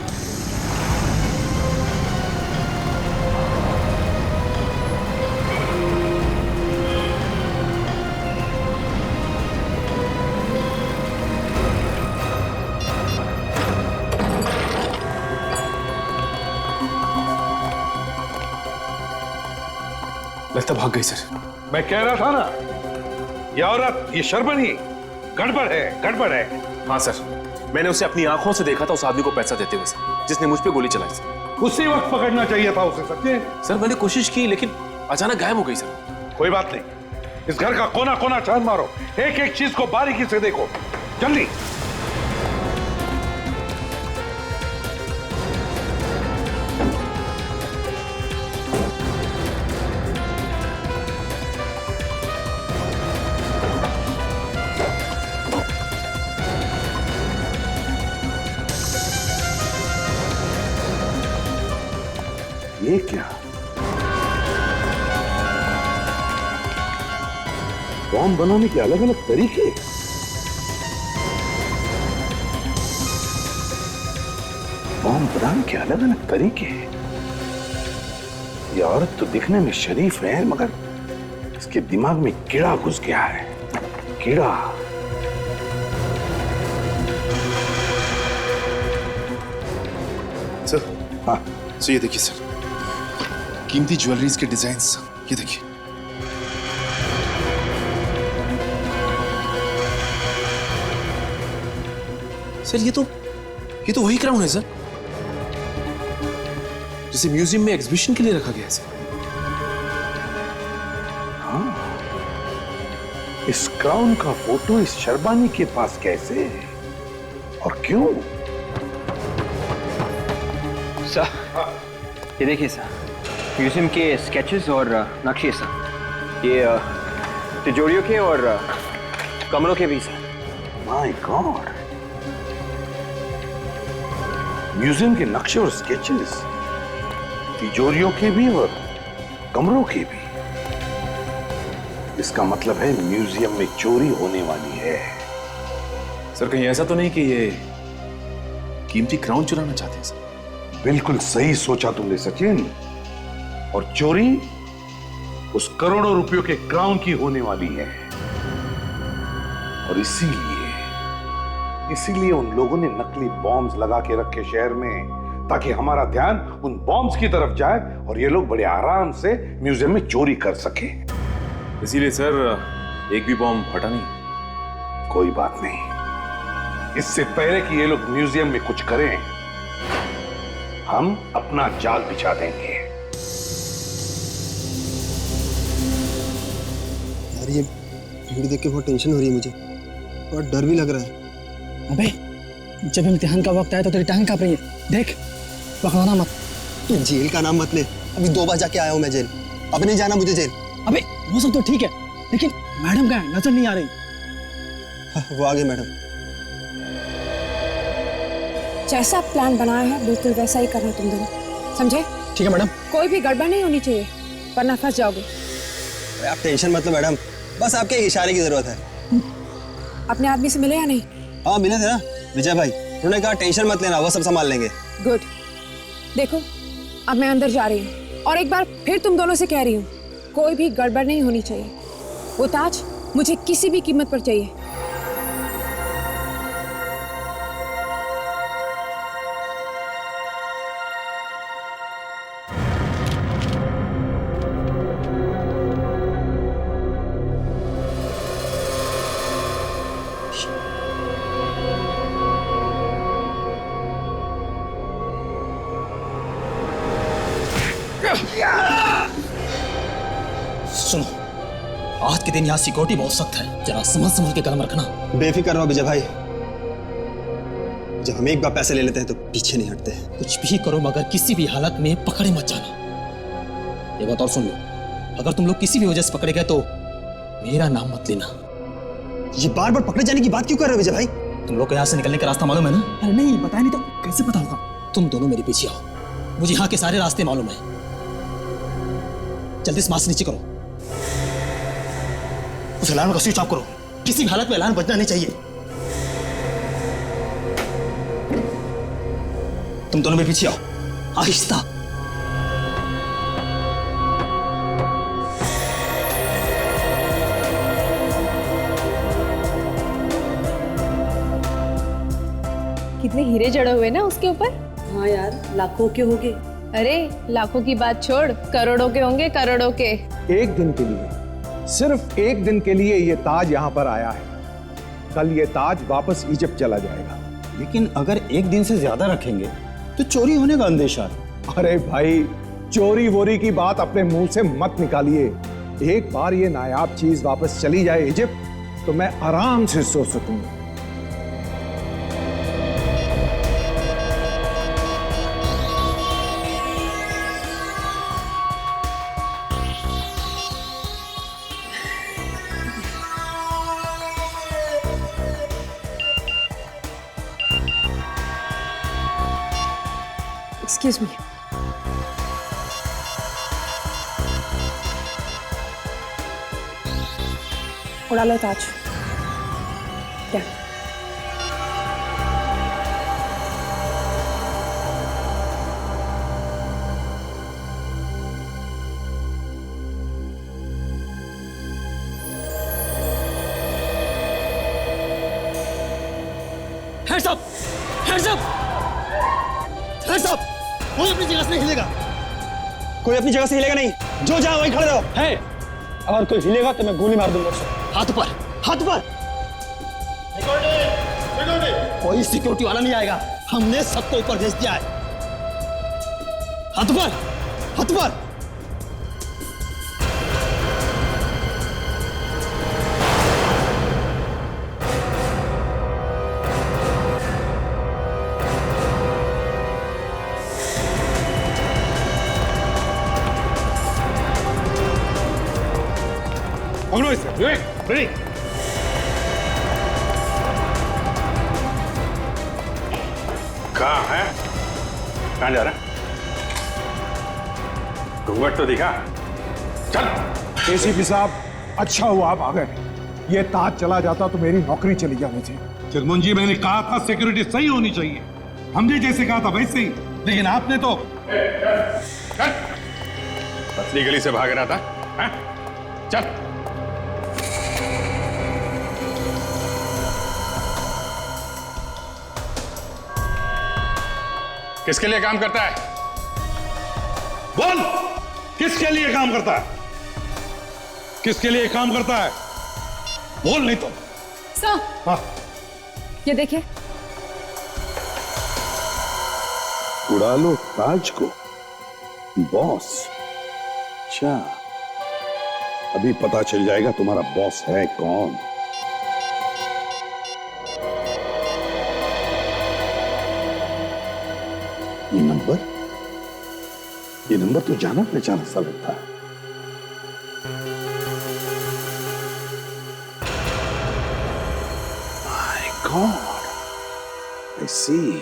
लगता भाग गई सर। मैं कह रहा था ना, ये औरत, ये शर्बनी गड़बड़ है। हाँ सर, मैंने उसे अपनी आंखों से देखा था उस आदमी को पैसा देते हुए सर, जिसने मुझ पे गोली चलाई सर। उसी वक्त पकड़ना चाहिए था उसे। सच्चे सर मैंने कोशिश की लेकिन अचानक गायब हो गई सर। कोई बात नहीं, इस घर का कोना कोना छान मारो, एक एक चीज को बारीकी से देखो, जल्दी। ये क्या? बॉम्ब बनाने के अलग अलग तरीके। बॉम्ब बनाने के अलग अलग तरीके। ये औरत तो दिखने में शरीफ है, मगर इसके दिमाग में कीड़ा घुस गया है। कीड़ा। सर, हाँ, सो ये देखिए सर, कीमती ज्वेलरीज के डिजाइन्स, ये देखिए। सर ये तो वही क्राउन है सर, जिसे म्यूजियम में एग्जीबिशन के लिए रखा गया है सर। हाँ, इस क्राउन का फोटो इस शर्बानी के पास कैसे और क्यों? सर, ये देखिए सर, म्यूजियम के स्केचेस और नक्शे सर, ये तिजोरियों के और कमरों के भी सर। माय गॉड, म्यूजियम के नक्शे और स्केचेस, तिजोरियों के भी और कमरों के भी। इसका मतलब है म्यूजियम में चोरी होने वाली है। सर कहीं ऐसा तो नहीं कि ये कीमती क्राउन चुराना चाहते हैं सर? बिल्कुल सही सोचा तुमने सचिन, और चोरी उस करोड़ों रुपयों के क्राउन की होने वाली है। और इसीलिए उन लोगों ने नकली बॉम्ब्स लगा के रखे शहर में, ताकि हमारा ध्यान उन बॉम्ब्स की तरफ जाए और ये लोग बड़े आराम से म्यूजियम में चोरी कर सके। इसीलिए सर एक भी बॉम्ब फटा नहीं। कोई बात नहीं, इससे पहले कि ये लोग म्यूजियम में कुछ करें, हम अपना जाल बिछा देंगे। यार ये भीड़ देख के बहुत टेंशन हो रही है मुझे, और डर भी लग रहा है। अबे जब इम्तिहान का वक्त आया तो तेरी टांग कांप रही है, देख पकड़ाना मत। तू जेल का नाम मत ले, अभी 2 बार जाके आया हूँ मैं जेल, अब नहीं जाना मुझे जेल। अबे वो सब तो ठीक है, लेकिन मैडम कहाँ है? नजर नहीं आ रही। वो आ गए मैडम। जैसा प्लान बनाया है बिल्कुल वैसा ही करना तुम दोनों, समझे? ठीक है मैडम। कोई भी गड़बड़ नहीं होनी चाहिए, वरना फंस जाओगे। आप टेंशन मत लो मैडम, बस आपके इशारे की जरूरत है। अपने आदमी से मिले या नहीं? हाँ मिले थे ना, विजय भाई, उन्होंने कहा टेंशन मत लेना, वो सब संभाल लेंगे। गुड। देखो अब मैं अंदर जा रही हूँ, और एक बार फिर तुम दोनों से कह रही हूँ, कोई भी गड़बड़ नहीं होनी चाहिए। वो ताज मुझे किसी भी कीमत पर चाहिए। सुनो, आज के दिन यहाँ सिक्योरिटी बहुत सख्त है, जरा समझ के कदम रखना। बेफिक्र रहो विजय भाई, जब हम एक बार पैसे ले लेते हैं तो पीछे नहीं हटते। कुछ भी करो मगर किसी भी हालत में पकड़े मत जाना। ये बात और सुन लो, अगर तुम लोग किसी भी वजह से पकड़े गए तो मेरा नाम मत लेना। ये बार बार पकड़े जाने की बात क्यों कर रहे हो विजय भाई? तुम लोग को यहाँ से निकलने का रास्ता मालूम है ना? अरे नहीं, बताया नहीं तो कैसे पता होगा? तुम दोनों मेरे पीछे आओ, मुझे यहाँ के सारे रास्ते मालूम है। जल्दी से मास्क नीचे करो, उस अलार्म का स्विच ऑफ करो, किसी भी हालत में अलार्म बजना नहीं चाहिए। तुम दोनों मेरे पीछे आओ, आहिस्ता। कितने हीरे जड़े हुए ना उसके ऊपर। हाँ यार, लाखों के होंगे। अरे लाखों की बात छोड़, करोड़ों के होंगे, करोड़ों के। एक दिन के लिए, सिर्फ एक दिन के लिए ये ताज यहाँ पर आया है। कल ये ताज वापस इजिप्ट चला जाएगा। लेकिन अगर एक दिन से ज्यादा रखेंगे तो चोरी होने का अंदेशा है। अरे भाई, चोरी वोरी की बात अपने मुंह से मत निकालिए। एक बार ये नायाब चीज वापस चली जाए इजिप्ट, तो मैं आराम से सो सकूंगा। Excuse me. उड़ा लो ताज। क्या? Hands up! Hands up! Hands up! कोई अपनी जगह से नहीं हिलेगा। कोई अपनी जगह से हिलेगा नहीं। जो जहां वहीं खड़े रहो। है, अगर कोई हिलेगा तो मैं गोली मार दूंगा उसे। हाथ ऊपर, हाथ ऊपर। कोई सिक्योरिटी वाला नहीं आएगा। हमने सबको ऊपर भेज दिया है। हाथ ऊपर, हाथ ऊपर। पकड़ो इसे, विवेक, रेडी। कहाँ है? कहाँ जा रहा है? घूंघट तो दिखा। चल। एसीपी साहब, अच्छा हुआ आप आ गए। ये ताज चला जाता तो मेरी नौकरी चली जानी थी। जगमोहन जी, मैंने कहा था सिक्योरिटी सही होनी चाहिए। हमने जैसे कहा था वैसे ही, लेकिन आपने तो पतली गली से भाग रहा था। हा? चल। किसके लिए काम करता है? बोल, किसके लिए काम करता है? किसके लिए काम करता है? बोल नहीं तो। सर, हाँ, ये देखिए। उड़ा लो ताज को, बॉस। अच्छा, अभी पता चल जाएगा तुम्हारा बॉस है कौन। ये नंबर तो जाना पहचाना सा लगता है। My God, I see.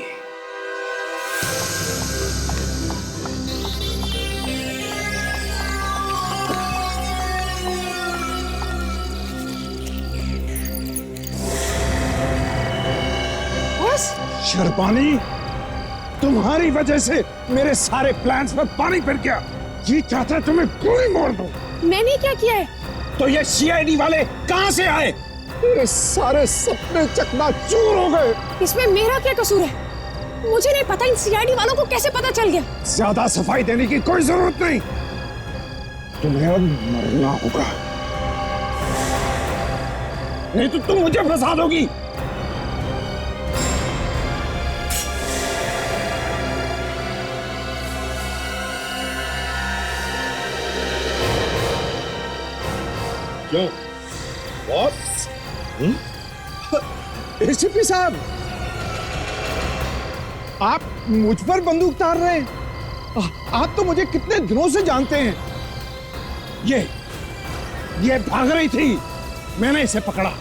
Sharbani, तुम्हारी वजह से मेरे सारे प्लान्स पर पानी फिर गया। ये चाहता है तुम्हें गोली मार दूं। मैंने क्या किया है? तो ये सीआईडी वाले कहां से आए? मेरे सारे सपने चकनाचूर हो गए। इसमें मेरा क्या कसूर है? मुझे नहीं पता इन सीआईडी वालों को कैसे पता चल गया। ज्यादा सफाई देने की कोई जरूरत नहीं, तुम्हें अब मरना होगा, नहीं तो तुम मुझे फंसा दोगी। क्यों बॉस? एसीपी साहब, आप मुझ पर बंदूक तार रहे हैं? आप तो मुझे कितने दिनों से जानते हैं। ये भाग रही थी, मैंने इसे पकड़ा।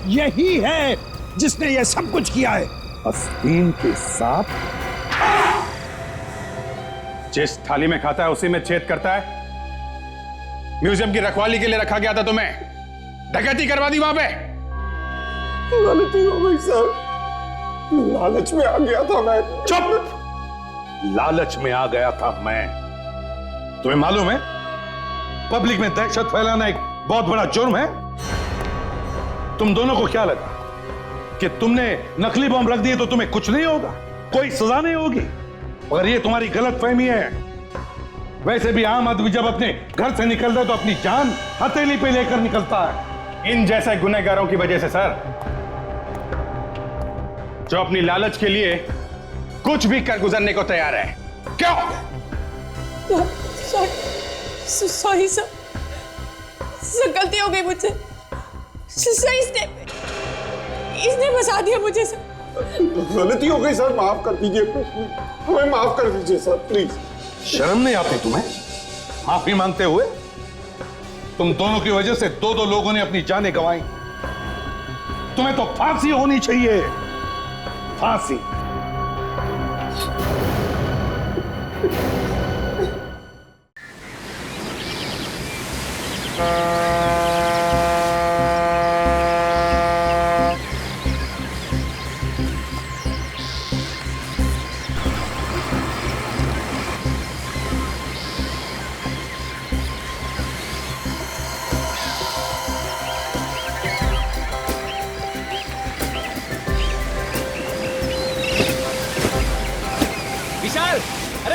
यही है जिसने ये सब कुछ किया है। आस्तीन के साथ जिस थाली में खाता है उसी में छेद करता है। म्यूजियम की रखवाली के लिए रखा गया था तुम्हें, डकैती करवा दी वहां पे। गलती हो गई सर, लालच में आ गया था मैं। चुप! लालच में आ गया था मैं। तुम्हें मालूम है पब्लिक में दहशत फैलाना एक बहुत बड़ा जुर्म है। तुम दोनों को क्या लगा कि तुमने नकली बम रख दिए तो तुम्हें कुछ नहीं होगा, कोई सजा नहीं होगी? मगर ये तुम्हारी गलतफहमी है। वैसे भी आम आदमी जब अपने घर से निकलता है तो अपनी जान हथेली पे लेकर निकलता है। इन जैसे गुनहगारों की वजह से सर, जो अपनी लालच के लिए कुछ भी कर गुजरने को तैयार है। क्यों? सॉरी सर, गलती हो गई मुझसे। सर इसने फंसा दिया मुझे सर। गलती हो गई सर, माफ कर दीजिए, हमें माफ कर दीजिए सर प्लीज। शर्म नहीं आती तुम्हें माफी मांगते हुए? तुम दोनों की वजह से दो लोगों ने अपनी जानें गंवाई। तुम्हें तो फांसी होनी चाहिए, फांसी।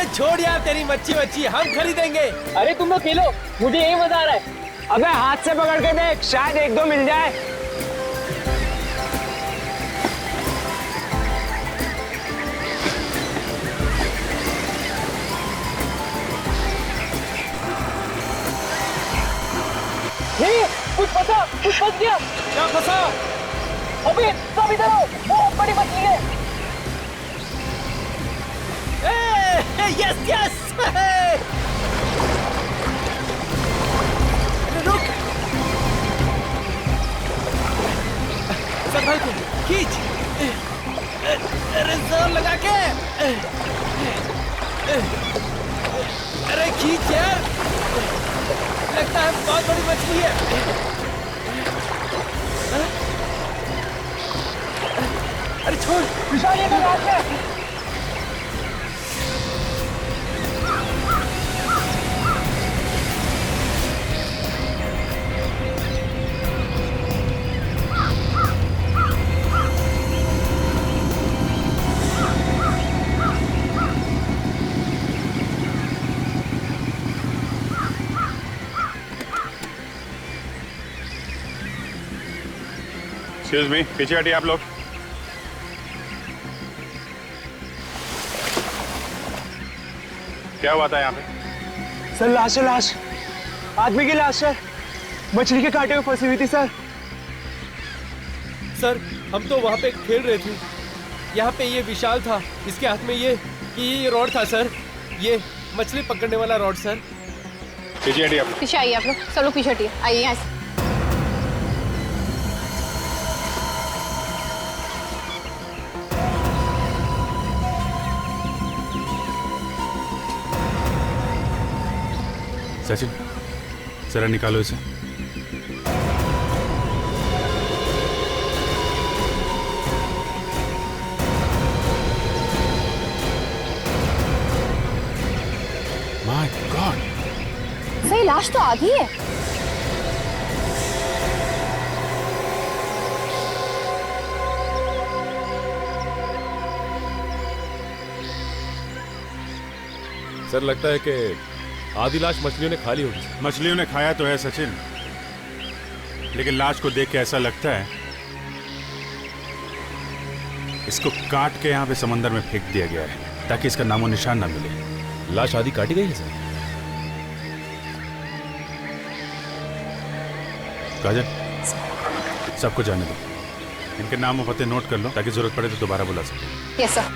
छोड़ यार तेरी मच्छी हम खरीदेंगे। अरे तुम लोग खेलो, मुझे यही मजा आ रहा है। अबे हाथ से पकड़ के देख, शायद एक दो मिल जाए। कुछ फंस गया। क्या फंसा? अबे सब इधर आओ, बहुत बड़ी मछली है। Yes yes. रुक, संभल के खींच। अरे जोर लगा के। अरे खींच यार, लगता है बहुत बड़ी मछली है। अरे छोड़ विशाल, ये तो हाथ में। एक्सक्यूज मी, पीछे हटिए आप लोग। क्या हुआ था यहाँ पे? सर लाश है, लाश, आदमी की लाश है, मछली के कांटे में फंसी हुई थी सर। सर हम तो वहाँ पे खेल रहे थे, यहाँ पे ये विशाल था, इसके हाथ में ये रॉड था सर, ये मछली पकड़ने वाला रॉड सर। पीछे हटिए आप लोग। पीछे आइए आप लोग, सब लोग पीछे हटिए, आइए यहाँ से। सचिन जरा निकालो इसे। माय गॉड, सही लाश तो आधी है। सर लगता है कि आधी लाश मछलियों ने खा ली होगी। मछलियों ने खाया तो है सचिन, लेकिन लाश को देख के ऐसा लगता है इसको काट के यहाँ पे समंदर में फेंक दिया गया है ताकि इसका नामो निशान ना मिले। लाश आधी काटी गई है सर। काजल, सबको जाने दो, इनके नाम और पते नोट कर लो ताकि जरूरत पड़े तो दोबारा बुला सके। Yes sir.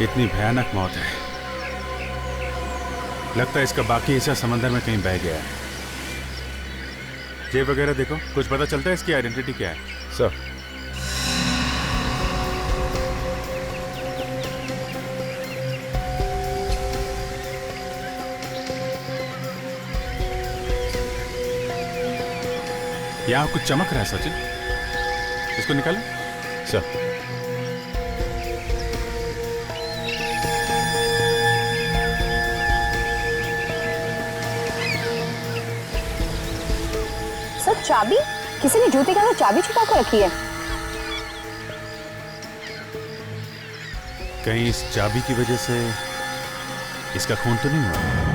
इतनी भयानक मौत है, लगता है इसका बाकी हिस्सा समंदर में कहीं बह गया है। जेब वगैरह देखो, कुछ पता चलता है इसकी आइडेंटिटी क्या है? सर यहाँ कुछ चमक रहा है सचिन, इसको निकालो। सर सर चाबी, किसी ने जूते के अंदर चाबी छुपा कर रखी है। कहीं इस चाबी की वजह से इसका खून तो नहीं हुआ?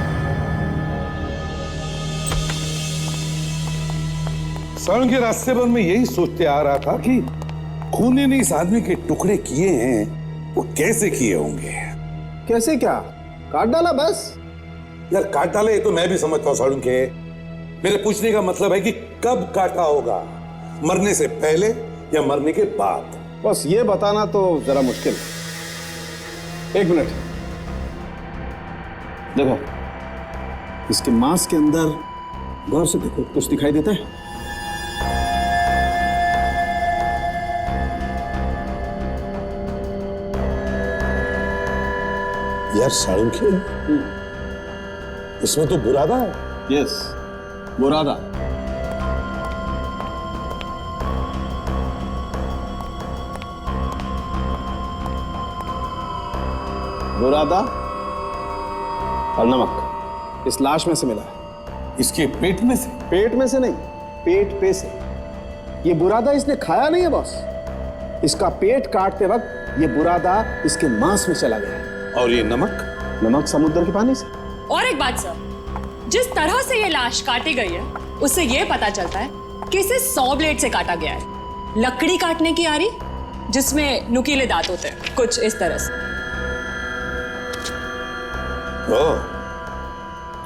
सालुंखे के रास्ते पर मैं यही सोचते आ रहा था कि खूनी ने इस आदमी के टुकड़े किए हैं, वो कैसे किए होंगे। कैसे क्या? काट डाला बस? यार काट डाले ये तो मैं भी समझता हूँ सालुंखे, मेरे पूछने का मतलब है कि कब काटा होगा, मरने से पहले या मरने के बाद? बस ये बताना तो जरा मुश्किल है। एक मिनट देखो, इसके मांस के अंदर गौर से देखो, कुछ दिखाई देता है? यार सालुंखे, इसमें तो बुरादा है। यस, बुरादा। बुरादा और नमक इस लाश में से मिला है। इसके पेट में से? पेट में से नहीं, पेट पे से। ये बुरादा इसने खाया नहीं है बॉस, इसका पेट काटते वक्त ये बुरादा इसके मांस में चला गया है। और ये नमक? नमक समुद्र के पानी से। और एक बात सर, जिस तरह से ये लाश काटी गई है उससे ये पता चलता है कि इसे 100 ब्लेड से काटा गया है। लकड़ी काटने की आरी जिसमें नुकीले दांत होते हैं, कुछ इस तरह से।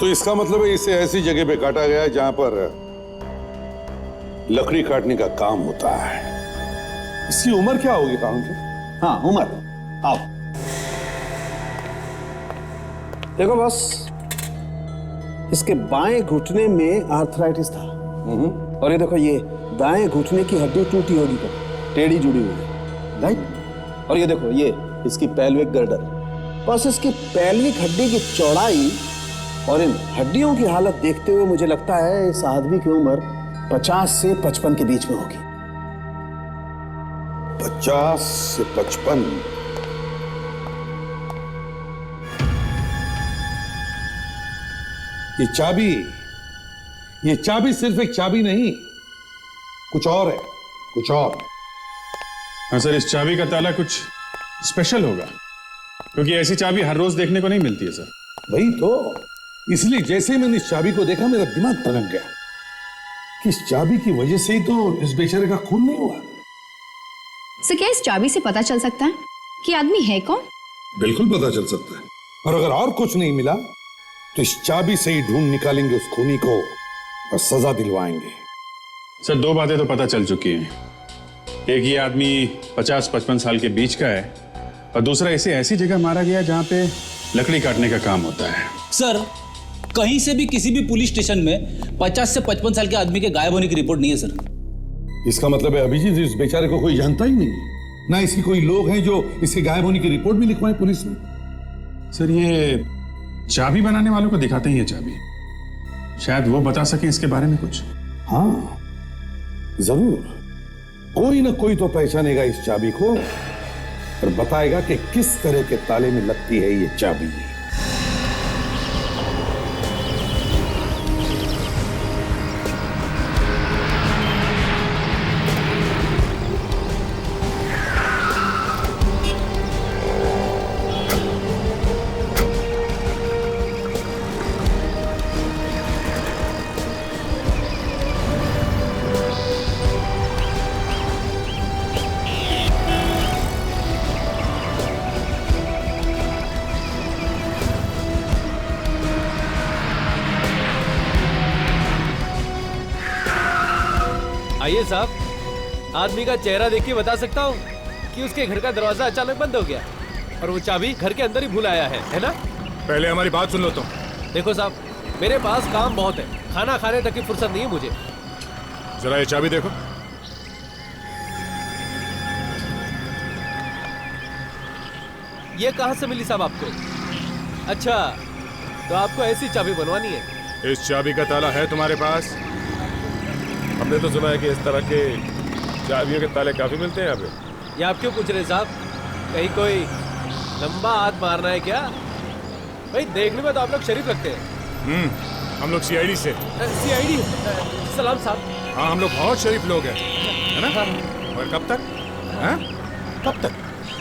तो इसका मतलब है इसे ऐसी जगह पे काटा गया है जहां पर लकड़ी काटने का काम होता है। इसकी उम्र क्या होगी सालुंखे? हाँ उम्र, आओ देखो बस, इसके बाएं घुटने में आर्थराइटिस था। और ये देखो, ये दाएं घुटने की हड्डी टूटी होगी तो टेढ़ी जुड़ी हुई है, राइट? और ये देखो, ये इसकी पेल्विक गर्डर। बस इसकी पेल्विक हड्डी की चौड़ाई और इन हड्डियों की हालत देखते हुए मुझे लगता है इस आदमी की उम्र 50 से 55 के बीच में होगी। 50 से 55? ये चाबी सिर्फ एक चाबी नहीं, कुछ और है, कुछ और। हाँ सर, इस चाबी का ताला कुछ स्पेशल होगा, क्योंकि ऐसी चाबी हर रोज देखने को नहीं मिलती है सर। वही तो, इसलिए जैसे ही मैंने इस चाबी को देखा मेरा दिमाग तनक गया कि इस चाबी की वजह से ही तो इस बेचारे का खून नहीं हुआ। सर क्या इस चाबी से पता चल सकता है कि आदमी है कौन? बिल्कुल पता चल सकता है, और अगर और कुछ नहीं मिला तो इस चाबी से ही ढूंढ निकालेंगे उस खूनी को और सजा दिलवाएंगे। सर 2 बातें तो पता चल चुकी हैं। एक, ये आदमी 50-55 साल के बीच का है, और दूसरा, इसे ऐसी जगह मारा गया जहां पे लकड़ी काटने का काम होता है। सर कहीं से भी किसी भी पुलिस स्टेशन में 50 से 55 साल के आदमी के गायब होने की रिपोर्ट नहीं है सर। इसका मतलब है अभिजीत इस बेचारे को कोई जानता ही नहीं, ना इसके कोई लोग हैं जो इसके गायब होने की रिपोर्ट भी लिखवाएं पुलिस में। सर ये चाबी बनाने वालों को दिखाते ही है चाबी, शायद वो बता सके इसके बारे में कुछ। हाँ जरूर, कोई ना कोई तो पहचानेगा इस चाबी को और बताएगा कि किस तरह के ताले में लगती है ये चाबी। आइए साहब, आदमी का चेहरा देख के बता सकता हूँ कि उसके घर का दरवाजा अचानक बंद हो गया और वो चाबी घर के अंदर ही भूल आया है ना? पहले हमारी बात सुन लो तुम। देखो साहब, मेरे पास काम बहुत है, खाना खाने तक की फुर्सत नहीं है मुझे। जरा ये चाबी देखो। ये कहाँ से मिली साहब आपको? अच्छा, तो आपको ऐसी चाबी बनवानी है? इस चाबी का ताला है तुम्हारे पास? हमने तो सुना है कि इस तरह के चाबियों के ताले काफी मिलते हैं यहाँ पे। ये आप क्यों पूछ रहे साहब? कहीं कोई लंबा हाथ मारना है क्या? भाई देखने में तो आप लोग शरीफ लगते हैं। हम लोग सीआईडी से। सीआईडी? सलाम साहब। हाँ, हम लोग बहुत शरीफ लोग हैं, है ना? और कब तक? हाँ? कब तक?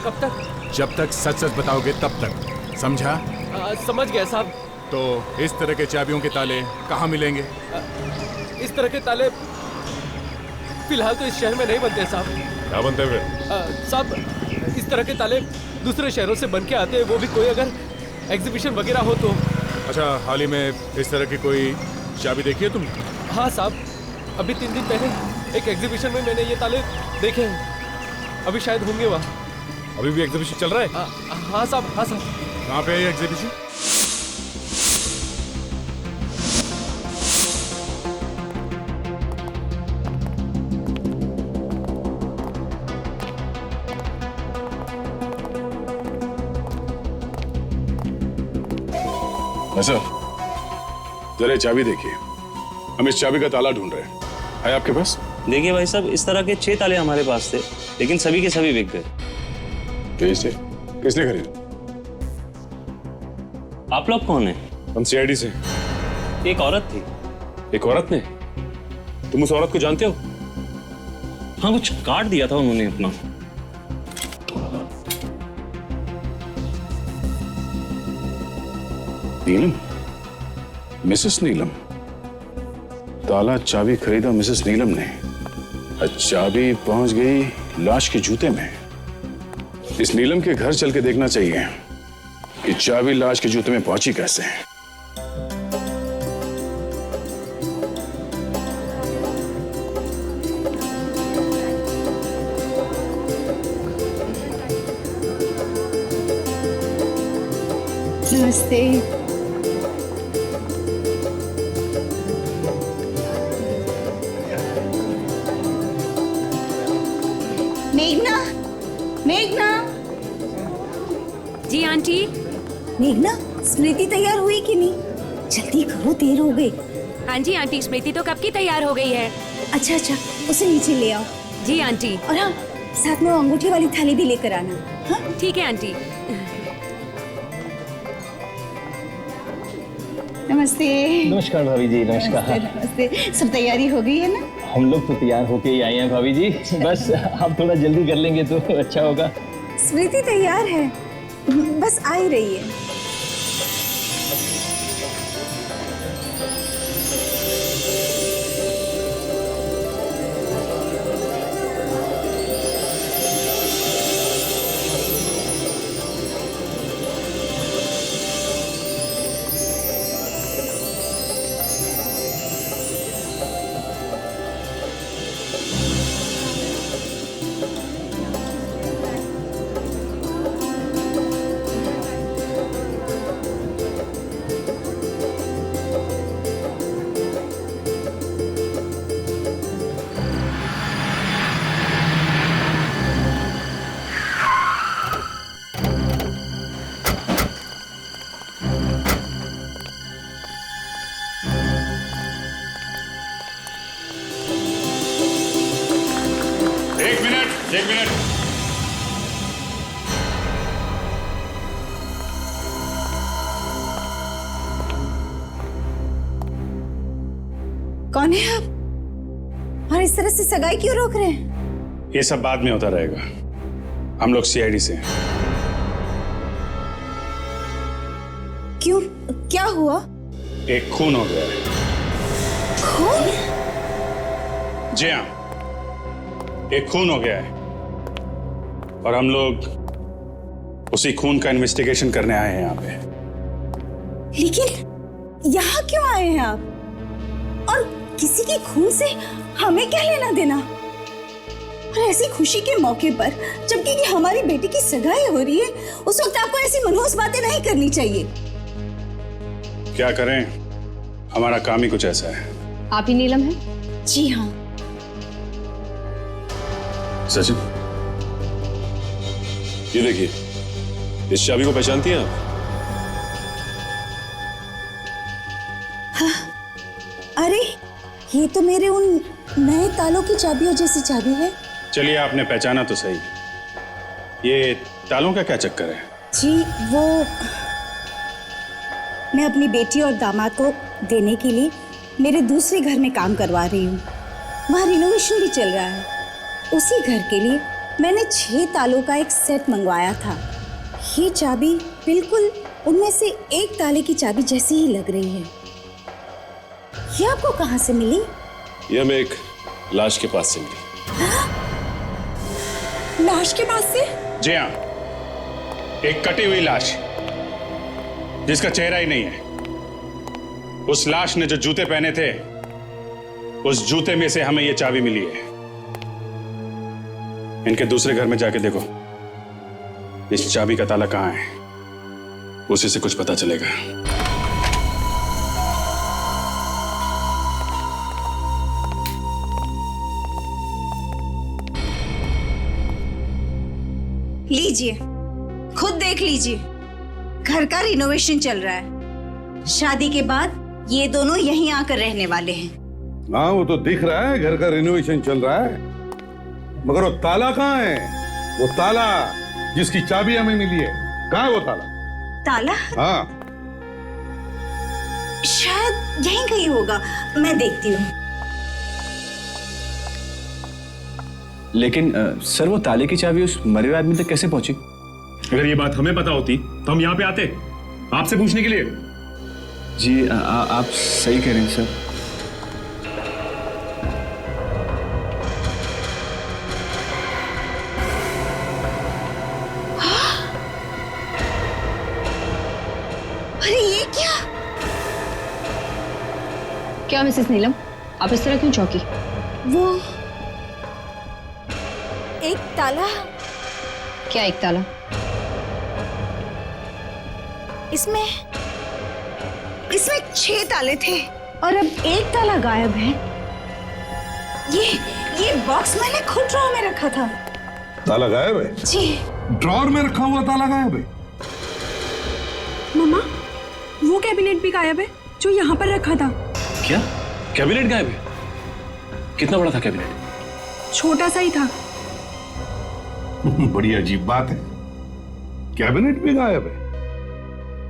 कब तक? जब तक सच सच बताओगे तब तक, समझा? समझ गया साहब। तो इस तरह के चाबियों के ताले कहाँ मिलेंगे? इस तरह के ताले फिलहाल तो इस शहर में नहीं बनते साहब। क्या बनते हैं? साहब, इस तरह के ताले दूसरे शहरों से बन के आते हैं, वो भी कोई अगर एग्जीबिशन वगैरह हो तो। अच्छा, हाल ही में इस तरह की कोई चाबी देखी है तुमने? हाँ साहब, अभी 3 दिन पहले एक एग्जीबिशन में मैंने ये ताले देखे हैं। अभी शायद होंगे वहाँ। अभी भी एग्जीबिशन चल रहा है? हाँ साहब, हाँ साहब। कहाँ पे है ये एग्जीबिशन? सर, जरा चाबी देखिए, हम इस चाबी का ताला ढूंढ रहे हैं। है आपके पास? देखिए भाई साहब, इस तरह के 6 ताले हमारे पास थे, लेकिन सभी के सभी बिक गए। कैसे? किसने खरीदे? आप लोग कौन हैं? हम सीआईडी से। एक औरत थी। एक औरत ने? तुम उस औरत को जानते हो? हाँ, कुछ काट दिया था उन्होंने अपना। नीलम? मिसेस नीलम? ताला चाबी खरीदा मिसेस नीलम ने, चाबी पहुंच गई लाश के जूते में। इस नीलम के घर चल के देखना चाहिए कि चाबी लाश के जूते में पहुंची कैसे। नमस्ते। मेघना, मेघना। जी आंटी। मेघना, स्मृति तैयार हुई कि नहीं? जल्दी करो, देर हो गई। हाँ जी आंटी, स्मृति तो कब की तैयार हो गई है। अच्छा अच्छा, उसे नीचे ले आओ। जी आंटी। और हाँ, साथ में वो अंगूठी वाली थाली भी लेकर आना। हाँ ठीक है आंटी। नमस्ते। नमस्कार भाभी जी। नमस्कार। नमस्ते। सब तैयारी हो गई है ना? हम लोग तो तैयार होके ही आए हैं भाभी जी, बस आप थोड़ा जल्दी कर लेंगे तो अच्छा होगा। स्मृति तैयार है, बस आ ही रही है। एक मिनट। कौन है आप? और इस तरह से सगाई क्यों रोक रहे हैं? ये सब बाद में होता रहेगा। हम लोग सीआईडी से। क्यों, क्या हुआ? एक खून हो गया है। खून? जी हाँ, एक खून हो गया है और हम लोग उसी खून का इन्वेस्टिगेशन करने आए हैं यहाँ पे। लेकिन यहाँ क्यों आए हैं आप? और किसी के खून से हमें क्या लेना देना? और ऐसी खुशी के मौके पर, जबकि हमारी बेटी की सगाई हो रही है, उस वक्त आपको ऐसी मनहूस बातें नहीं करनी चाहिए। क्या करें, हमारा काम ही कुछ ऐसा है। आप ही नीलम है? जी हाँ, सचिन, ये देखिए, इस चाबी को पहचानती हैं आप? हाँ। अरे ये तो मेरे उन नए तालों की चाबियों जैसी चाबी है। चलिए, आपने पहचाना तो सही। ये तालों का क्या चक्कर है? जी वो मैं अपनी बेटी और दामाद को देने के लिए मेरे दूसरे घर में काम करवा रही हूँ। वहाँ रिनोवेशन भी चल रहा है। उसी घर के लिए मैंने 6 तालों का एक सेट मंगवाया था। ये चाबी बिल्कुल उनमें से एक ताले की चाबी जैसी ही लग रही है। ये आपको कहाँ से मिली? ये हमें एक लाश के पास से मिली। लाश के पास से? जी हाँ, एक कटी हुई लाश जिसका चेहरा ही नहीं है। उस लाश ने जो जूते पहने थे, उस जूते में से हमें यह चाबी मिली है। इनके दूसरे घर में जाके देखो, इस चाबी का ताला कहाँ है, उसी से कुछ पता चलेगा। लीजिए, खुद देख लीजिए। घर का रिनोवेशन चल रहा है। शादी के बाद ये दोनों यहीं आकर रहने वाले हैं। हाँ, वो तो दिख रहा है, घर का रिनोवेशन चल रहा है, मगर वो ताला कहाँ है? वो ताला जिसकी चाबी हमें मिली है, कहाँ है वो ताला? ताला? हाँ, शायद यहीं कहीं होगा, मैं देखती हूँ। लेकिन सर, वो ताले की चाबी उस मरे हुए आदमी तक कैसे पहुंची? अगर ये बात हमें पता होती तो हम यहाँ पे आते आपसे पूछने के लिए। जी आप सही कह रहे हैं सर। अरे ये क्या? क्या मिसेस नीलम, आप इस तरह क्यों चौंकी? वो एक ताला। क्या एक ताला? इसमें 6 ताले थे और अब एक ताला गायब है। ये बॉक्स मैंने खुद ड्रॉर में रखा था। ताला गायब है? जी। ड्रॉर में रखा हुआ ताला गायब है? मम्मा, वो कैबिनेट भी गायब है जो यहाँ पर रखा था। क्या कैबिनेट गायब है? कितना बड़ा था कैबिनेट? छोटा सा ही था। बड़ी अजीब बात है, कैबिनेट भी गायब है।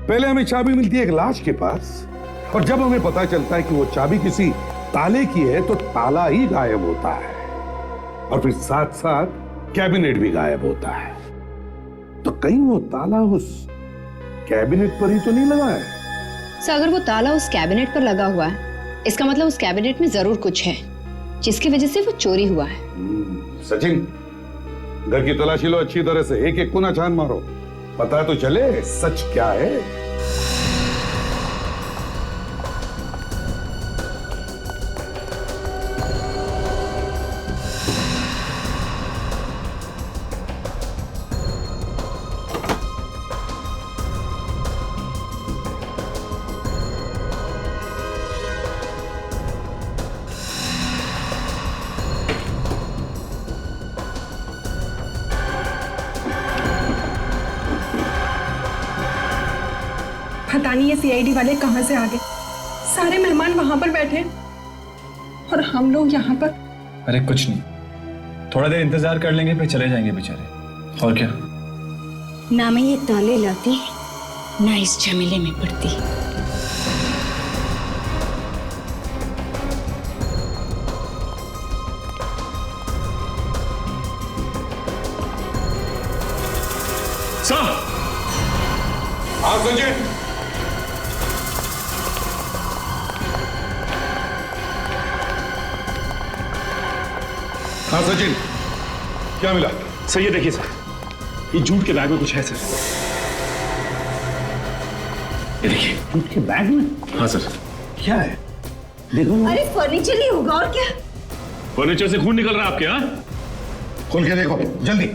पहले हमें चाबी मिलती है एक लाश के पास, और जब हमें पता चलता है कि वो चाबी किसी ताले की है तो ताला ही गायब होता है, और फिर साथ साथ कैबिनेट भी गायब होता है। तो कहीं वो ताला उस कैबिनेट पर ही तो नहीं लगा है? सर, अगर वो ताला उस कैबिनेट पर लगा हुआ है, इसका मतलब उस कैबिनेट में जरूर कुछ है जिसकी वजह से वो चोरी हुआ है। सचिन, घर की तलाशी लो अच्छी तरह से, एक एक कोना छान मारो, पता तो चले सच क्या है। पता नहीं ये सीआईडी वाले कहाँ से आ गए। सारे मेहमान वहां पर बैठे और हम लोग यहाँ पर। अरे कुछ नहीं, थोड़ा देर इंतजार कर लेंगे, फिर चले जाएंगे बेचारे। और क्या? ना मैं ये ताले लाती, ना इस झमेले में पड़ती। सर! हाँ संजय। हाँ सचिन, क्या मिला? सर ये देखिए सर, ये जूट के बैग में कुछ है सर। ये देखिए। जूट के बैग में? हाँ सर। क्या है? देखो। अरे फर्नीचर ही होगा, और क्या? फर्नीचर से खून निकल रहा है आपके? हाँ, खोल के देखो जल्दी।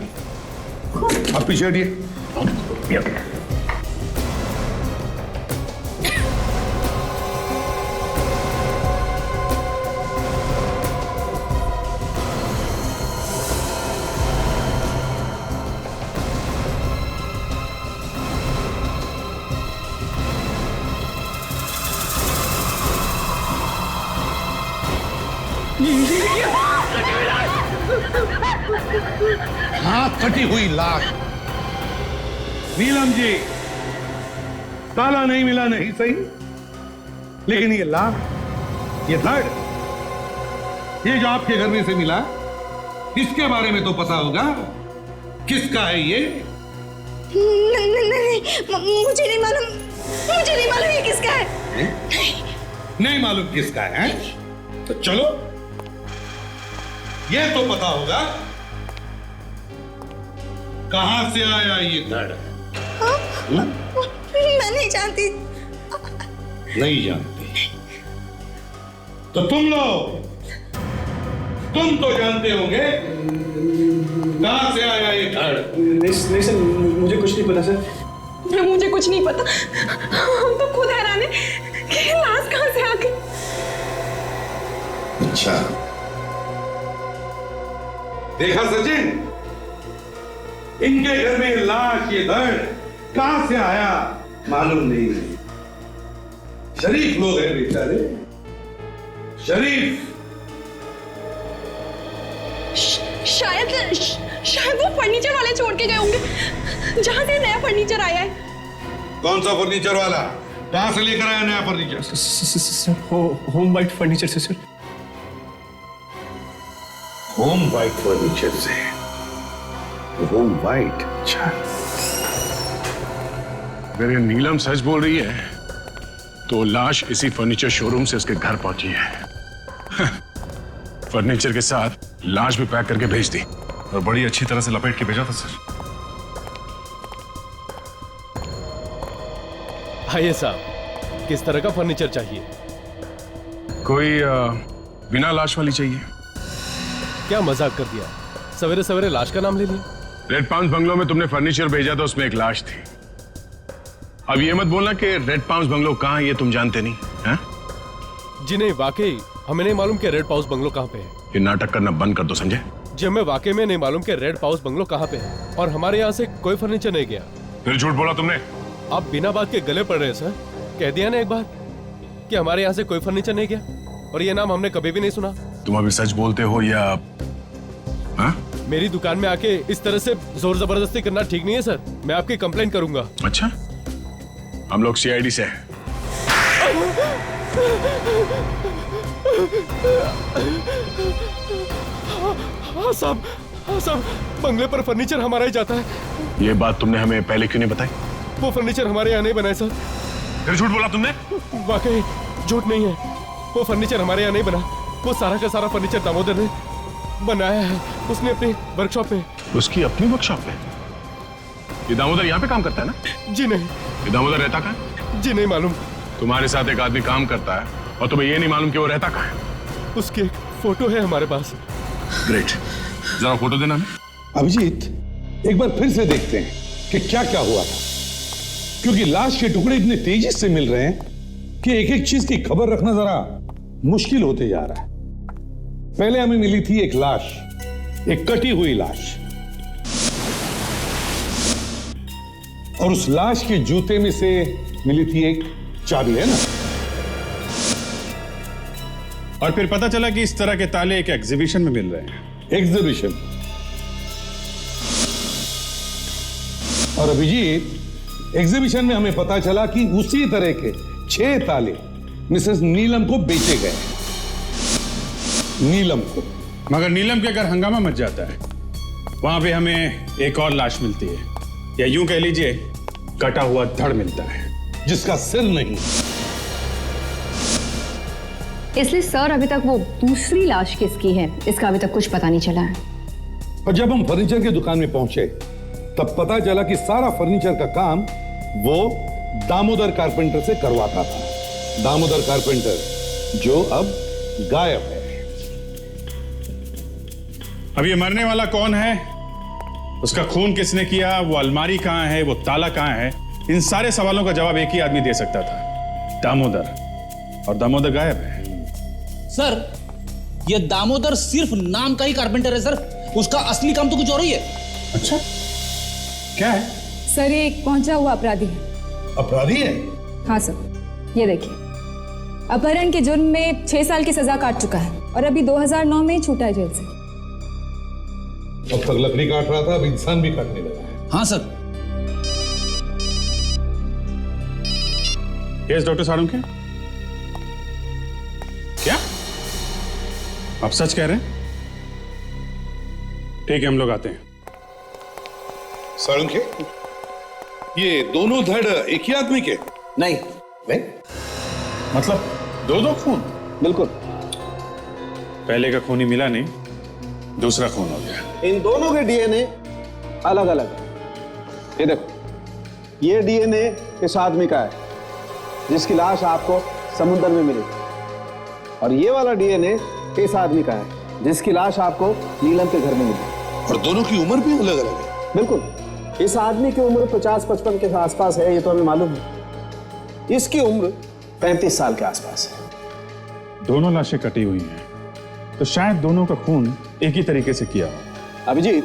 आप पीछे हटिए। हाँ, कटी हुई लाश। नीलम जी, ताला नहीं मिला नहीं सही, लेकिन ये लाश, ये धड़, ये जो आपके घर में से मिला, इसके बारे में तो पता होगा। किसका है ये? नहीं, मुझे नहीं मालूम, मुझे नहीं मालूम ये किसका है। नहीं मालूम किसका है? तो चलो, ये तो पता होगा कहां से आया ये धड़। मैं नहीं जानती। नहीं जानती तो तुम तो जानते होंगे कहां से आया ये धड़। नहीं सर, मुझे कुछ नहीं पता सर। मुझे कुछ नहीं पता। हम तो खुद हैरान हैं कि ये लाश कहां से आ गई। अच्छा, देखा सचिन, इनके घर में लाश, ये धड़ कहां से आया मालूम नहीं। शरीफ लोग हैं बेचारे, शरीफ। शायद वो फर्नीचर वाले छोड़ के गए होंगे, जहां से नया फर्नीचर आया है। कौन सा फर्नीचर वाला? कहां से लेकर आया नया फर्नीचर? होम वाइट फर्नीचर से सर। होम वाइट फर्नीचर से? Home white? अच्छा। अगर ये नीलम सच बोल रही है तो लाश इसी फर्नीचर शोरूम से उसके घर पहुंची है। फर्नीचर के साथ लाश भी पैक करके भेज दी और बड़ी अच्छी तरह से लपेट के भेजा था सर। आइए साहब, किस तरह का फर्नीचर चाहिए? कोई बिना लाश वाली चाहिए। क्या मजाक कर दिया, सवेरे सवेरे लाश का नाम ले लिया। रेड पाउंस बंगलो में तुमने फर्नीचर भेजा था, उसमें एक लाश थी। अब ये मत बोलना कि रेड पाउंस बंगलो कहाँ है ये तुम जानते नहीं हैं? जी नहीं, वाकई हमें नहीं मालूम कि रेड पाउस बंगलो कहाँ पे है। ये नाटक करना बंद कर दो संजय। जी हमें वाकई में नहीं मालूम कि रेड पाउस बंगलो कहाँ पे है, और हमारे यहाँ से कोई फर्नीचर नहीं गया। फिर झूठ बोला तुमने। आप बिना बात के गले पड़ रहे हैं सर। कह दिया ना एक बार कि हमारे यहाँ से कोई फर्नीचर नहीं गया, और ये नाम हमने कभी भी नहीं सुना। तुम अभी सच बोलते हो या हाँ? मेरी दुकान में आके इस तरह से जोर जबरदस्ती करना ठीक नहीं है सर। मैं आपकी कंप्लेंट करूंगा। अच्छा, हम लोग सीआईडी से हैं। हाँ साहब, बंगले पर फर्नीचर हमारा ही जाता है। ये बात तुमने हमें पहले क्यों नहीं बताई? वो फर्नीचर हमारे यहाँ नहीं बना है सर। फिर झूठ बोला तुमने। वाकई झूठ नहीं है, वो फर्नीचर हमारे यहाँ नहीं बना। वो सारा का सारा फर्नीचर दामोदर ने बनाया है, उसने अपनी वर्कशॉप पे। उसकी अपनी वर्कशॉप पे? ये दामोदर यहाँ पे काम करता है ना? जी नहीं। ये दामोदर रहता कहाँ है? जी नहीं मालूम। तुम्हारे साथ एक आदमी काम करता है और तुम्हें ये नहीं मालूम कि वो रहता कहाँ है? उसकी एक फोटो है हमारे पास। ग्रेट, जरा फोटो देना हमें। अभिजीत, एक बार फिर से देखते हैं कि क्या क्या हुआ था, क्योंकि लाश के टुकड़े इतने तेजी से मिल रहे हैं कि एक एक चीज की खबर रखना जरा मुश्किल होते जा रहा है। पहले हमें मिली थी एक लाश, एक कटी हुई लाश, और उस लाश के जूते में से मिली थी एक चाबी, है ना? और फिर पता चला कि इस तरह के ताले एक एग्जीबिशन में मिल रहे हैं। एग्जीबिशन? और अभिजीत, एग्जीबिशन में हमें पता चला कि उसी तरह के 6 ताले मिसेस नीलम को बेचे गए। नीलम को। मगर नीलम के अगर हंगामा मच जाता है, वहां पे हमें एक और लाश मिलती है, या यूं कह लीजिए कटा हुआ धड़ मिलता है, जिसका सिर नहीं। इसलिए सर अभी तक वो दूसरी लाश किसकी है इसका अभी तक कुछ पता नहीं चला है। और जब हम फर्नीचर की दुकान में पहुंचे तब पता चला कि सारा फर्नीचर का काम वो दामोदर कारपेंटर से करवाता था। दामोदर कारपेंटर जो अब गायब है। अब ये मरने वाला कौन है, उसका खून किसने किया, वो अलमारी कहां है, वो ताला कहां है, इन सारे सवालों का जवाब एक ही आदमी दे सकता था, दामोदर। और दामोदर गायब है। सर, ये दामोदर सिर्फ नाम का ही कारपेंटर है सर, उसका असली काम तो कुछ और ही है। अच्छा, क्या है? सर, ये एक पहुंचा हुआ अपराधी है। अपराधी है? हाँ सर, ये देखिए, अपहरण के जुर्म में 6 साल की सजा काट चुका है और अभी 2009 में ही छूटा है जेल से। अब तक लकड़ी काट रहा था, अब इंसान भी काटने लगा है। हाँ सर। यस डॉक्टर साळुंखे, क्या आप सच कह रहे हैं? ठीक है, हम लोग आते हैं। साळुंखे, ये दोनों धड़ एक ही आदमी के? नहीं। मतलब दो खून? बिल्कुल। पहले का खून ही मिला नहीं, दूसरा खून हो गया। इन दोनों के डीएनए अलग अलग है। ये देखो, ये डीएनए इस आदमी का है जिसकी लाश आपको समुद्र में मिली, और ये वाला डीएनए इस आदमी का है जिसकी लाश आपको नीलम के घर में मिली। और दोनों की उम्र भी अलग अलग है? बिल्कुल। इस आदमी की उम्र 50-55 के आसपास है, ये तो हमें मालूम है। इसकी उम्र 35 साल के आसपास है। दोनों लाशें कटी हुई हैं, तो शायद दोनों का खून एक ही तरीके से किया हो। अभिजीत,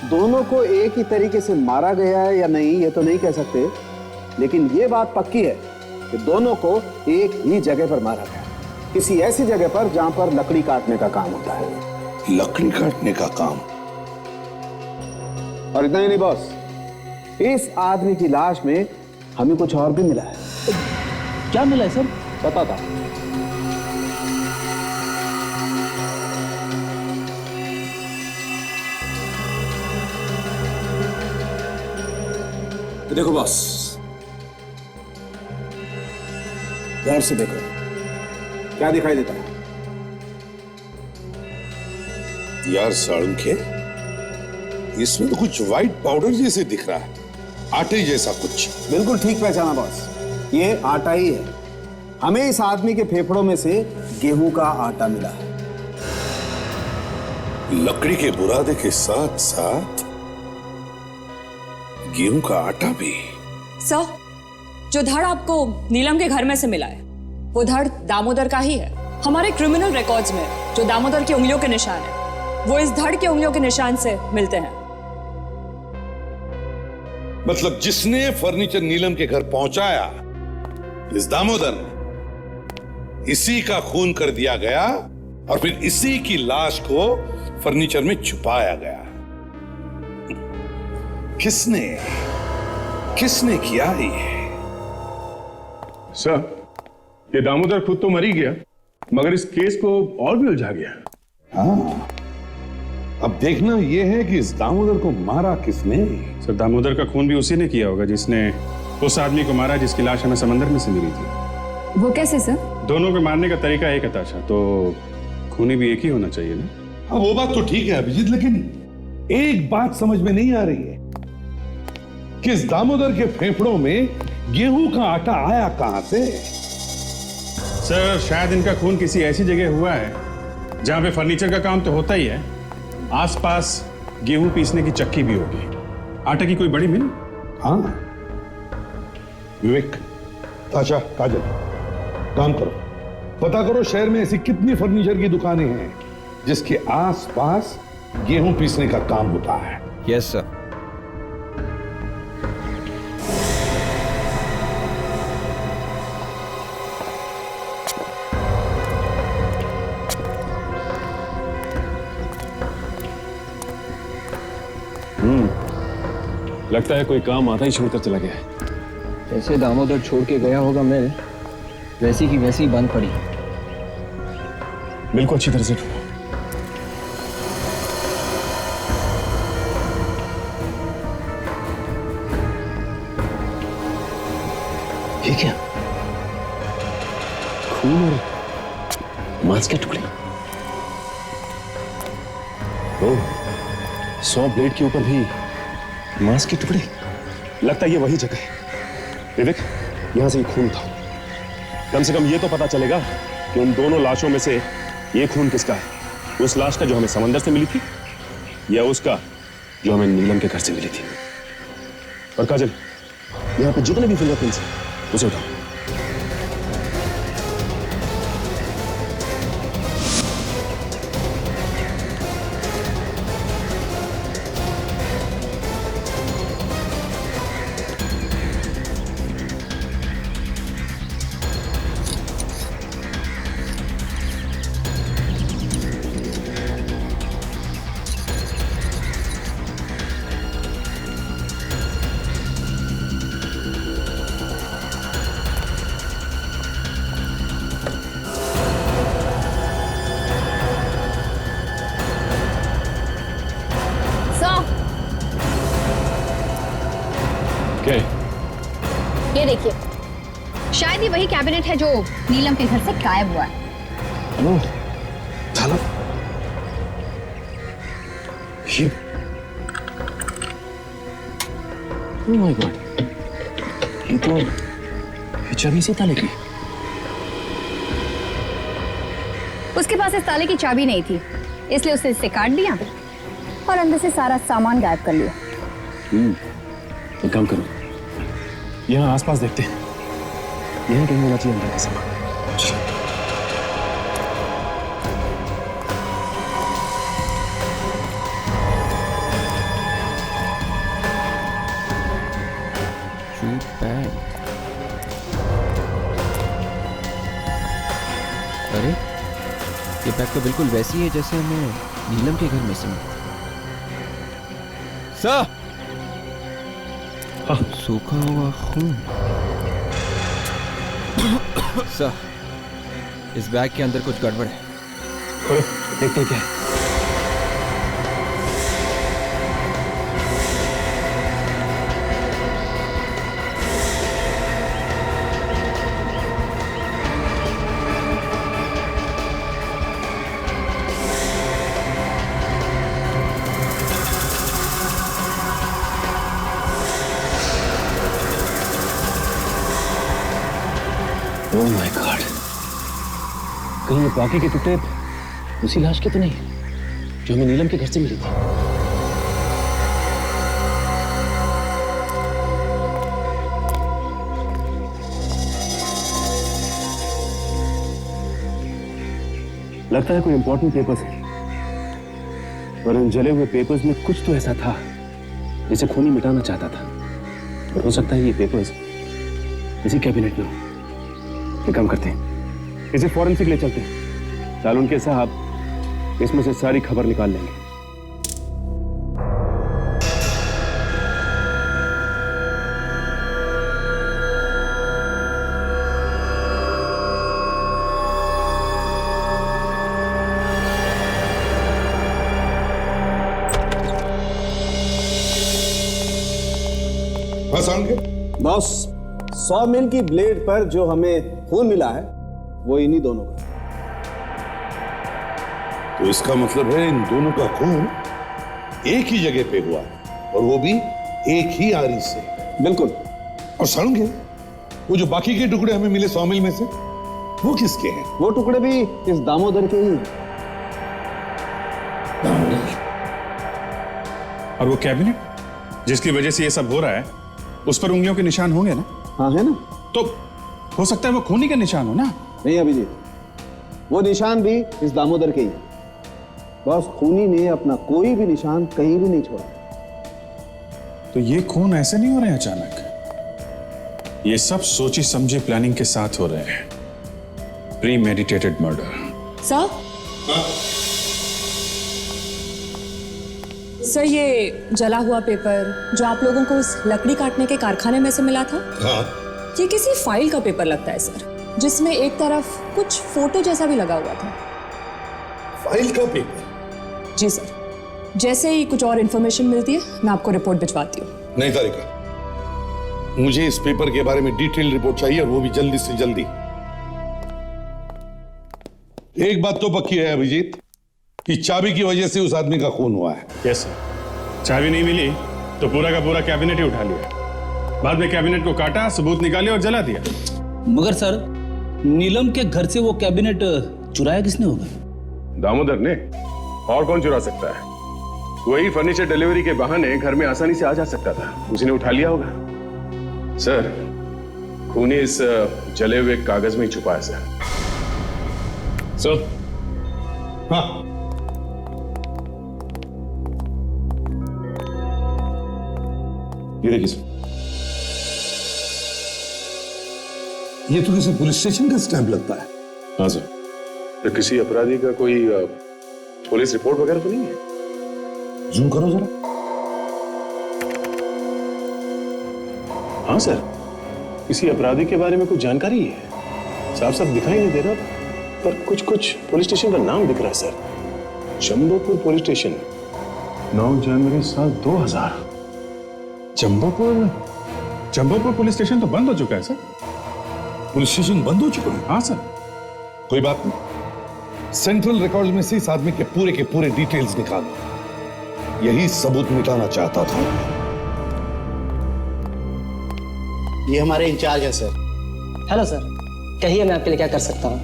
दोनों को एक ही तरीके से मारा गया है या नहीं ये तो नहीं कह सकते, लेकिन ये बात पक्की है कि दोनों को एक ही जगह पर मारा गया, किसी ऐसी जगह पर जहां पर लकड़ी काटने का काम होता है। लकड़ी काटने का काम? और इतना ही नहीं बॉस, इस आदमी की लाश में हमें कुछ और भी मिला है। क्या मिला है सर? बताता। देखो बॉस, गौर से देखो, क्या दिखाई देता है? यार साळुंखे, इसमें तो कुछ व्हाइट पाउडर जैसे दिख रहा है, आटे जैसा कुछ। बिल्कुल ठीक पहचाना बॉस, ये आटा ही है। हमें इस आदमी के फेफड़ों में से गेहूं का आटा मिला है। लकड़ी के बुरादे के साथ साथ गेहूं का आटा भी। सर, जो धड़ आपको नीलम के घर में से मिला है वो धड़ दामोदर का ही है। हमारे क्रिमिनल रिकॉर्ड्स में जो दामोदर की उंगलियों के निशान है वो इस धड़ के उंगलियों के निशान से मिलते हैं। मतलब जिसने फर्नीचर नीलम के घर पहुंचाया, इस दामोदर ने, इसी का खून कर दिया गया और फिर इसी की लाश को फर्नीचर में छुपाया गया। किसने किया ये? सर, ये दामोदर खुद तो मर ही गया, मगर इस केस को और भी उलझा गया। हाँ, अब देखना यह है कि इस दामोदर को मारा किसने। सर, दामोदर का खून भी उसी ने किया होगा जिसने उस आदमी को मारा जिसकी लाश हमें समंदर में से मिली थी। वो कैसे सर? दोनों को मारने का तरीका एक था, तो खूनी भी एक ही होना चाहिए ना। हाँ, वो बात तो ठीक है अभिजीत, लेकिन एक बात समझ में नहीं आ रही है कि इस दामोदर के फेफड़ों में गेहूं का आटा आया कहां से? सर, शायद इनका खून किसी ऐसी जगह हुआ है जहां पे फर्नीचर का काम तो होता ही है, आसपास गेहूं पीसने की चक्की भी होगी, आटे की कोई बड़ी मिल। हाँ विवेक, ताशा, काजल, काम करो, पता करो शहर में ऐसी कितनी फर्नीचर की दुकानें हैं जिसके आसपास गेहूं पीसने का काम होता है। Yes sir. लगता है कोई काम आता ही छोड़कर चला गया है। जैसे दामोदर छोड़ के गया होगा मिल, वैसी की वैसी बंद पड़ी। बिल्कुल अच्छी तरह से ढूंढो। ये क्या? खून और मांस के टुकड़े। ओह, 100 ब्लेड के ऊपर भी मांस के टुकड़े। लगता है ये वही जगह है। विवेक, यहां से ये खून था। कम से कम ये तो पता चलेगा कि उन दोनों लाशों में से ये खून किसका है। उस लाश का जो हमें समंदर से मिली थी, या उसका जो हमें नीलम के घर से मिली थी। और काजल, यहां पे जितने भी फिंगरप्रिंट्स हैं उसे उठाओ। क्या? ये देखिए, शायद ये वही कैबिनेट है जो नीलम के घर से गायब हुआ है। ओह, ताला। ये ओह माय गॉड, ये तो चाबी से ताले की। उसके पास इस ताले की चाबी नहीं थी, इसलिए उसने इसे काट दिया और अंदर से सारा सामान गायब कर लिया। एक काम करो, यहाँ आसपास देखते हैं, यहीं कहीं होना चाहिए अंदर का सामान। चलो। अरे ये बैग तो बिल्कुल वैसी है जैसे हमें नीलम के घर में से मिला। सर, सूखा हुआ खून। सर, इस बैग के अंदर कुछ गड़बड़ है। देखते क्या है। ओह माय गॉड, कहीं ये बाकी के टुकड़े उसी लाश के तो नहीं जो हमें नीलम के घर से मिली थी? लगता है कोई इंपॉर्टेंट पेपर्स है, और इन जले हुए पेपर्स में कुछ तो ऐसा था जिसे खूनी मिटाना चाहता था। और हो सकता है ये पेपर्स इसी कैबिनेट में हो। एक काम करते हैं, इसे फॉरेंसिक ले चलते हैं। सालुनके साहब इसमें से सारी खबर निकाल लेंगे। बॉस, 100 मील की ब्लेड पर जो हमें खून मिला है वो इन्हीं दोनों का। तो इसका मतलब है इन दोनों का खून एक ही जगह पे हुआ, और वो भी एक ही आरी से। बिल्कुल। और सालुंके, वो जो बाकी के टुकड़े हमें मिले 100 मील में से, वो किसके हैं? वो टुकड़े भी इस दामोदर के ही हैं। और वो कैबिनेट जिसकी वजह से ये सब हो रहा है, उस पर उंगलियों के निशान होंगे ना? हाँ है ना। तो हो सकता है वो खूनी के निशान हो ना? नहीं अभिजीत, वो निशान भी इस दामोदर के ही है। बस खूनी ने अपना कोई भी निशान कहीं भी नहीं छोड़ा। तो ये खून ऐसे नहीं हो रहे हैं अचानक, ये सब सोची समझी प्लानिंग के साथ हो रहे हैं। प्रीमेडिटेटेड मर्डर। सर, सर ये जला हुआ पेपर जो आप लोगों को उस लकड़ी काटने के कारखाने में से मिला था, ये किसी फाइल का पेपर लगता है सर, जिसमें एक तरफ कुछ फोटो जैसा भी लगा हुआ था। फाइल का पेपर? जी सर, जैसे ही कुछ और इन्फॉर्मेशन मिलती है मैं आपको रिपोर्ट भिजवाती हूँ। नहीं तारिका, मुझे इस पेपर के बारे में डिटेल रिपोर्ट चाहिए, और वो भी जल्दी से जल्दी। एक बात तो पक्की है अभिजीत, कि चाबी की वजह से उस आदमी का खून हुआ है। यस सर, चाबी नहीं मिली तो पूरा का पूरा कैबिनेट ही उठा लिया, बाद में कैबिनेट को काटा, सबूत निकाले और जला दिया। मगर सर, नीलम के घर से वो कैबिनेट चुराया किसने होगा? दामोदर ने, और कौन चुरा सकता है? वही फर्नीचर डिलीवरी के बहाने घर में आसानी से आ जा सकता था, उसी ने उठा लिया होगा। सर, खूनी इस जले हुए कागज में ही छुपा है सर। सर, हाँ, ये देखिए सर, ये तो किसी पुलिस स्टेशन का स्टैंप लगता है। हाँ सर, तो किसी अपराधी का कोई पुलिस रिपोर्ट वगैरह तो नहीं है? जूम करो जरा। हाँ सर, किसी अपराधी के बारे में कुछ जानकारी है? साफ साफ दिखाई नहीं दे रहा, पर कुछ कुछ पुलिस स्टेशन का नाम दिख रहा है सर। जंबोपुर पुलिस स्टेशन, 9 जनवरी साल 2000। जंबोपुर जंबोपुर पुलिस स्टेशन तो बंद हो चुका है सर। पुलिस स्टेशन बंद हो चुका है? हाँ सर। कोई बात नहीं, सेंट्रल रिकॉर्ड में से इस आदमी के पूरे डिटेल्स निकालो। यही सबूत मिटाना चाहता था। ये हमारे इंचार्ज है सर। हेलो सर, कहिए मैं आपके लिए क्या कर सकता हूँ?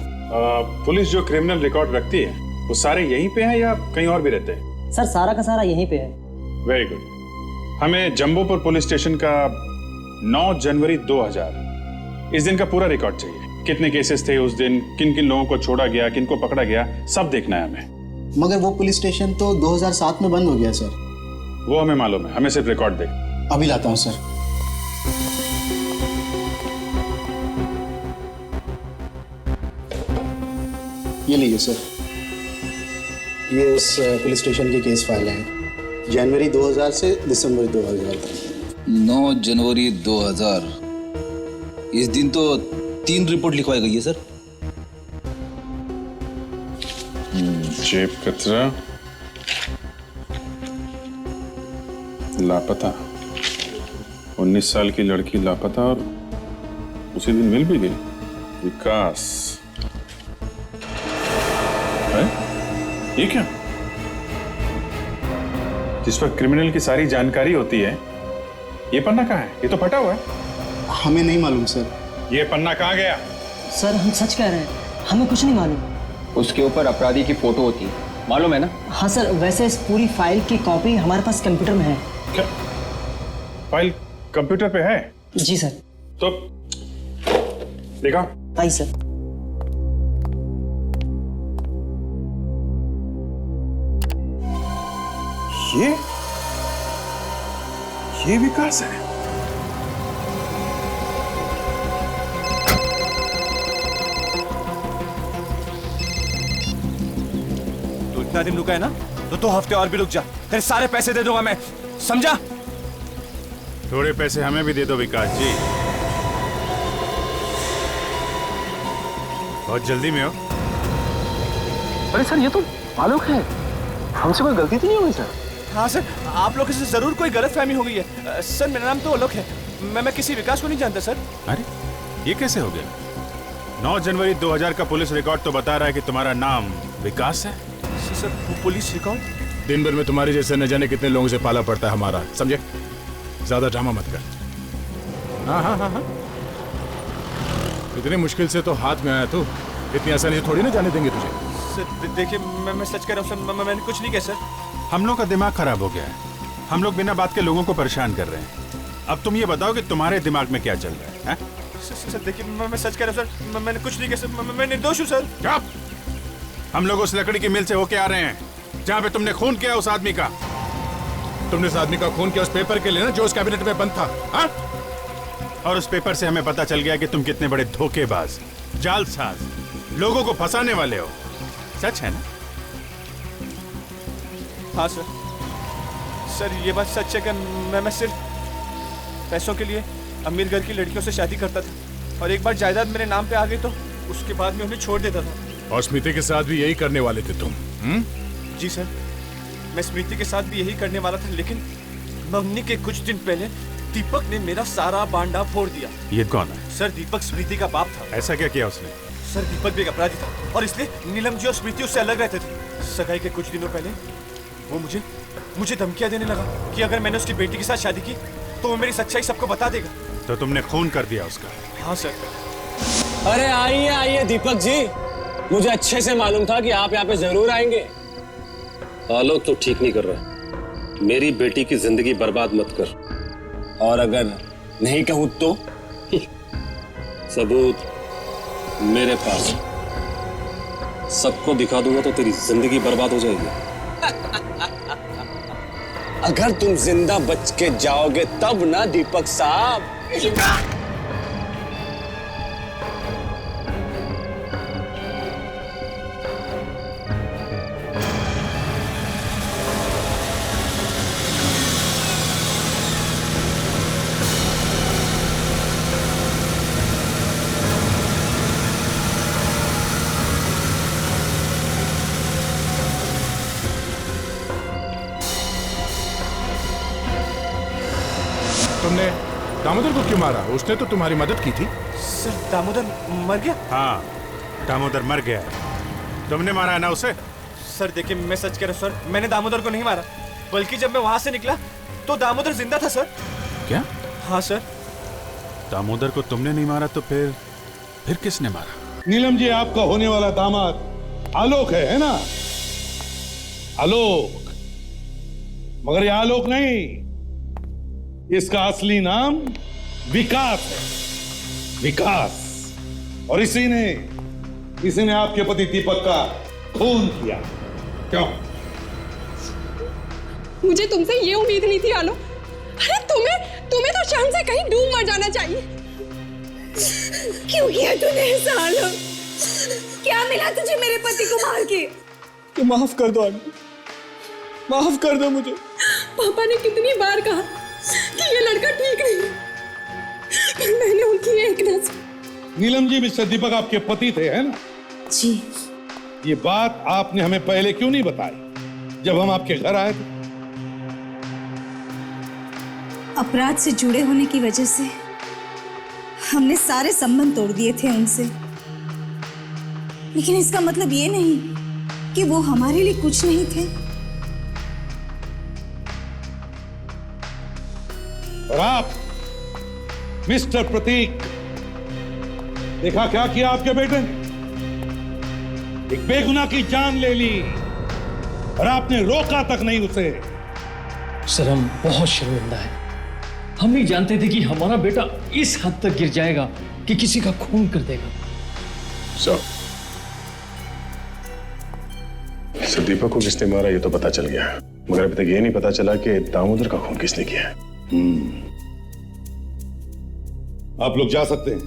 पुलिस जो क्रिमिनल रिकॉर्ड रखती है वो सारे यहीं पे हैं या कहीं और भी रहते हैं? सर सारा का सारा यहीं पे है। Very good. हमें जंबोपुर पुलिस स्टेशन का 9 जनवरी 2000 इस दिन का पूरा रिकॉर्ड चाहिए। कितने केसेस थे उस दिन, किन किन लोगों को छोड़ा गया, किन को पकड़ा गया, सब देखना है हमें। मगर वो पुलिस स्टेशन तो 2007 में बंद हो गया सर। वो हमें मालूम है, हमें सिर्फ रिकॉर्ड दे। अभी लाता हूँ सर। ये लीजिए सर, ये उस पुलिस स्टेशन की केस फाइल है, जनवरी 2000 से दिसंबर 2000 तक। 9 जनवरी 2000। इस दिन तो 3 रिपोर्ट लिखवाई गई है सर। जेब कतरा लापता, 19 साल की लड़की लापता और उसी दिन मिल भी गई। विकास है? ये क्या? जिस पर क्रिमिनल की सारी जानकारी होती है, ये पन्ना कहाँ है? ये तो फटा हुआ है। हमें नहीं मालूम सर। ये पन्ना कहाँ गया? सर हम सच कह रहे हैं, हमें कुछ नहीं मालूम। उसके ऊपर अपराधी की फोटो होती है, मालूम है ना? हाँ सर, वैसे इस पूरी फाइल की कॉपी हमारे पास कंप्यूटर में है। क्या? फाइल कंप्यूटर पे है? जी सर। तो देखा? आई सर। ये विकास है। तो इतना दिन रुका है ना, तो 2 हफ्ते और भी रुक जा, तेरे सारे पैसे दे दूंगा मैं, समझा? थोड़े पैसे हमें भी दे दो विकास जी। बहुत जल्दी में हो। अरे सर, ये तो आलोक है, हमसे कोई गलती तो नहीं हुई सर? हाँ सर, आप लोगों से जरूर कोई गलतफहमी हो गई है। सर मेरा नाम तो आलोक है, मैं किसी विकास को नहीं जानता सर। अरे ये कैसे हो गया? 9 जनवरी 2000 का पुलिस रिकॉर्ड तो बता रहा है कि तुम्हारा नाम विकास है। Sir police record? दिन भर में तुम्हारे जैसे न जाने कितने लोगों से पाला पड़ता है हमारा, समझे? ज्यादा ड्रामा मत कर। हाँ। इतनी मुश्किल से तो हाथ में आया तू, इतनी आसानी से थोड़ी ना जाने देंगे तुझे। सर देखिए, मैं सच कह रहा हूँ सर, मैंने कुछ नहीं किया सर। हम लोग का दिमाग खराब हो गया है, हम लोग बिना बात के लोगों को परेशान कर रहे हैं। अब तुम ये बताओ कि तुम्हारे दिमाग में क्या चल रहा है? सर देखिए, मैं सच कह रहा हूँ सर, मैंने कुछ नहीं किया सर, मैं निर्दोष हूँ सर। चुप! हम लोग उस लकड़ी की मिल से होके आ रहे हैं जहाँ पे तुमने खून किया उस आदमी का। तुमने उस आदमी का खून किया उस पेपर के लिए ना, जो उस कैबिनेट में बंद था। हाँ? और उस पेपर से हमें पता चल गया कि तुम कितने बड़े धोखेबाज, जालसाज, लोगों को फंसाने वाले हो। सच है ना? हाँ सर, ये बात सच है कि मैं सिर्फ पैसों के लिए अमीर घर की लड़कियों से शादी करता था, और एक बार जायदाद मेरे नाम पे आ गई तो उसके बाद में उन्हें छोड़ देता था। और स्मृति के साथ भी यही करने वाले थे तुम? जी सर, मैं स्मृति के साथ भी यही करने वाला था, लेकिन मम्मी के कुछ दिन पहले दीपक ने मेरा सारा बांडा फोड़ दिया। ये कौन है? सर दीपक स्मृति का बाप था। ऐसा क्या किया उसने? सर दीपक भी एक अपराधी था, और इसलिए नीलम जी और स्मृति उससे अलग रहते थे। सगाई के कुछ दिनों पहले वो मुझे धमकियां देने लगा कि अगर मैंने उसकी बेटी के साथ शादी की तो वो मेरी सच्चाई सबको बता देगा। तो तुमने खून कर दिया उसका? हाँ सर। अरे आइए दीपक जी, मुझे अच्छे से मालूम था कि आप यहाँ पे जरूर आएंगे। आलोक तो ठीक नहीं कर रहा, मेरी बेटी की जिंदगी बर्बाद मत कर। और अगर नहीं कहूं तो? सबूत मेरे पास, सबको दिखा दूंगा तो तेरी जिंदगी बर्बाद हो जाएगी। अगर तुम जिंदा बच के जाओगे तब ना दीपक साहब। दामोदर को क्यों मारा? उसने तो तुम्हारी मदद की थी। सर दामोदर मर गया? हाँ, दामोदर मर गया। तुमने मारा है ना उसे? सर देखिए, मैं सच कह रहा हूँ सर, मैंने दामोदर को नहीं मारा, बल्कि जब मैं वहां से निकला तो दामोदर जिंदा था सर। क्या? हाँ सर। दामोदर को तुमने नहीं मारा तो फिर किसने मारा? नीलम जी, आपका होने वाला दामाद आलोक है ना? आलोक। मगर ये आलोक नहीं, इसका असली नाम विकास है। विकास। और इसी ने आपके पति दीपक का खून किया। क्यों? मुझे तुमसे ये उम्मीद नहीं थी आलो। अरे तुम्हें तो शान से कहीं डूब मर जाना चाहिए। क्यों किया तूने ऐसा आलो? क्या मिला तुझे मेरे पति को मार के? तो माफ कर दो आंटी, माफ कर दो मुझे। पापा ने कितनी बार कहा कि ये लड़का ठीक नहीं है, पर मैंने उनकी एक न सुनी। नीलम जी, मिस्टर दीपक आपके पति थे, है ना? जी। ये बात आपने हमें पहले क्यों नहीं बताई जब हम आपके घर आए थे? अपराध से जुड़े होने की वजह से हमने सारे संबंध तोड़ दिए थे उनसे, लेकिन इसका मतलब ये नहीं कि वो हमारे लिए कुछ नहीं थे। और आप मिस्टर प्रतीक, देखा क्या किया आपके बेटे ने? एक बेगुनाह की जान ले ली और आपने रोका तक नहीं उसे। सर हम बहुत शर्मिंदा हैं। हम नहीं जानते थे कि हमारा बेटा इस हद तक गिर जाएगा कि किसी का खून कर देगा। सर दीपक को किसने मारा ये तो पता चल गया, मगर अभी तक ये नहीं पता चला कि दामोदर का खून किसने किया है। आप लोग जा सकते हैं।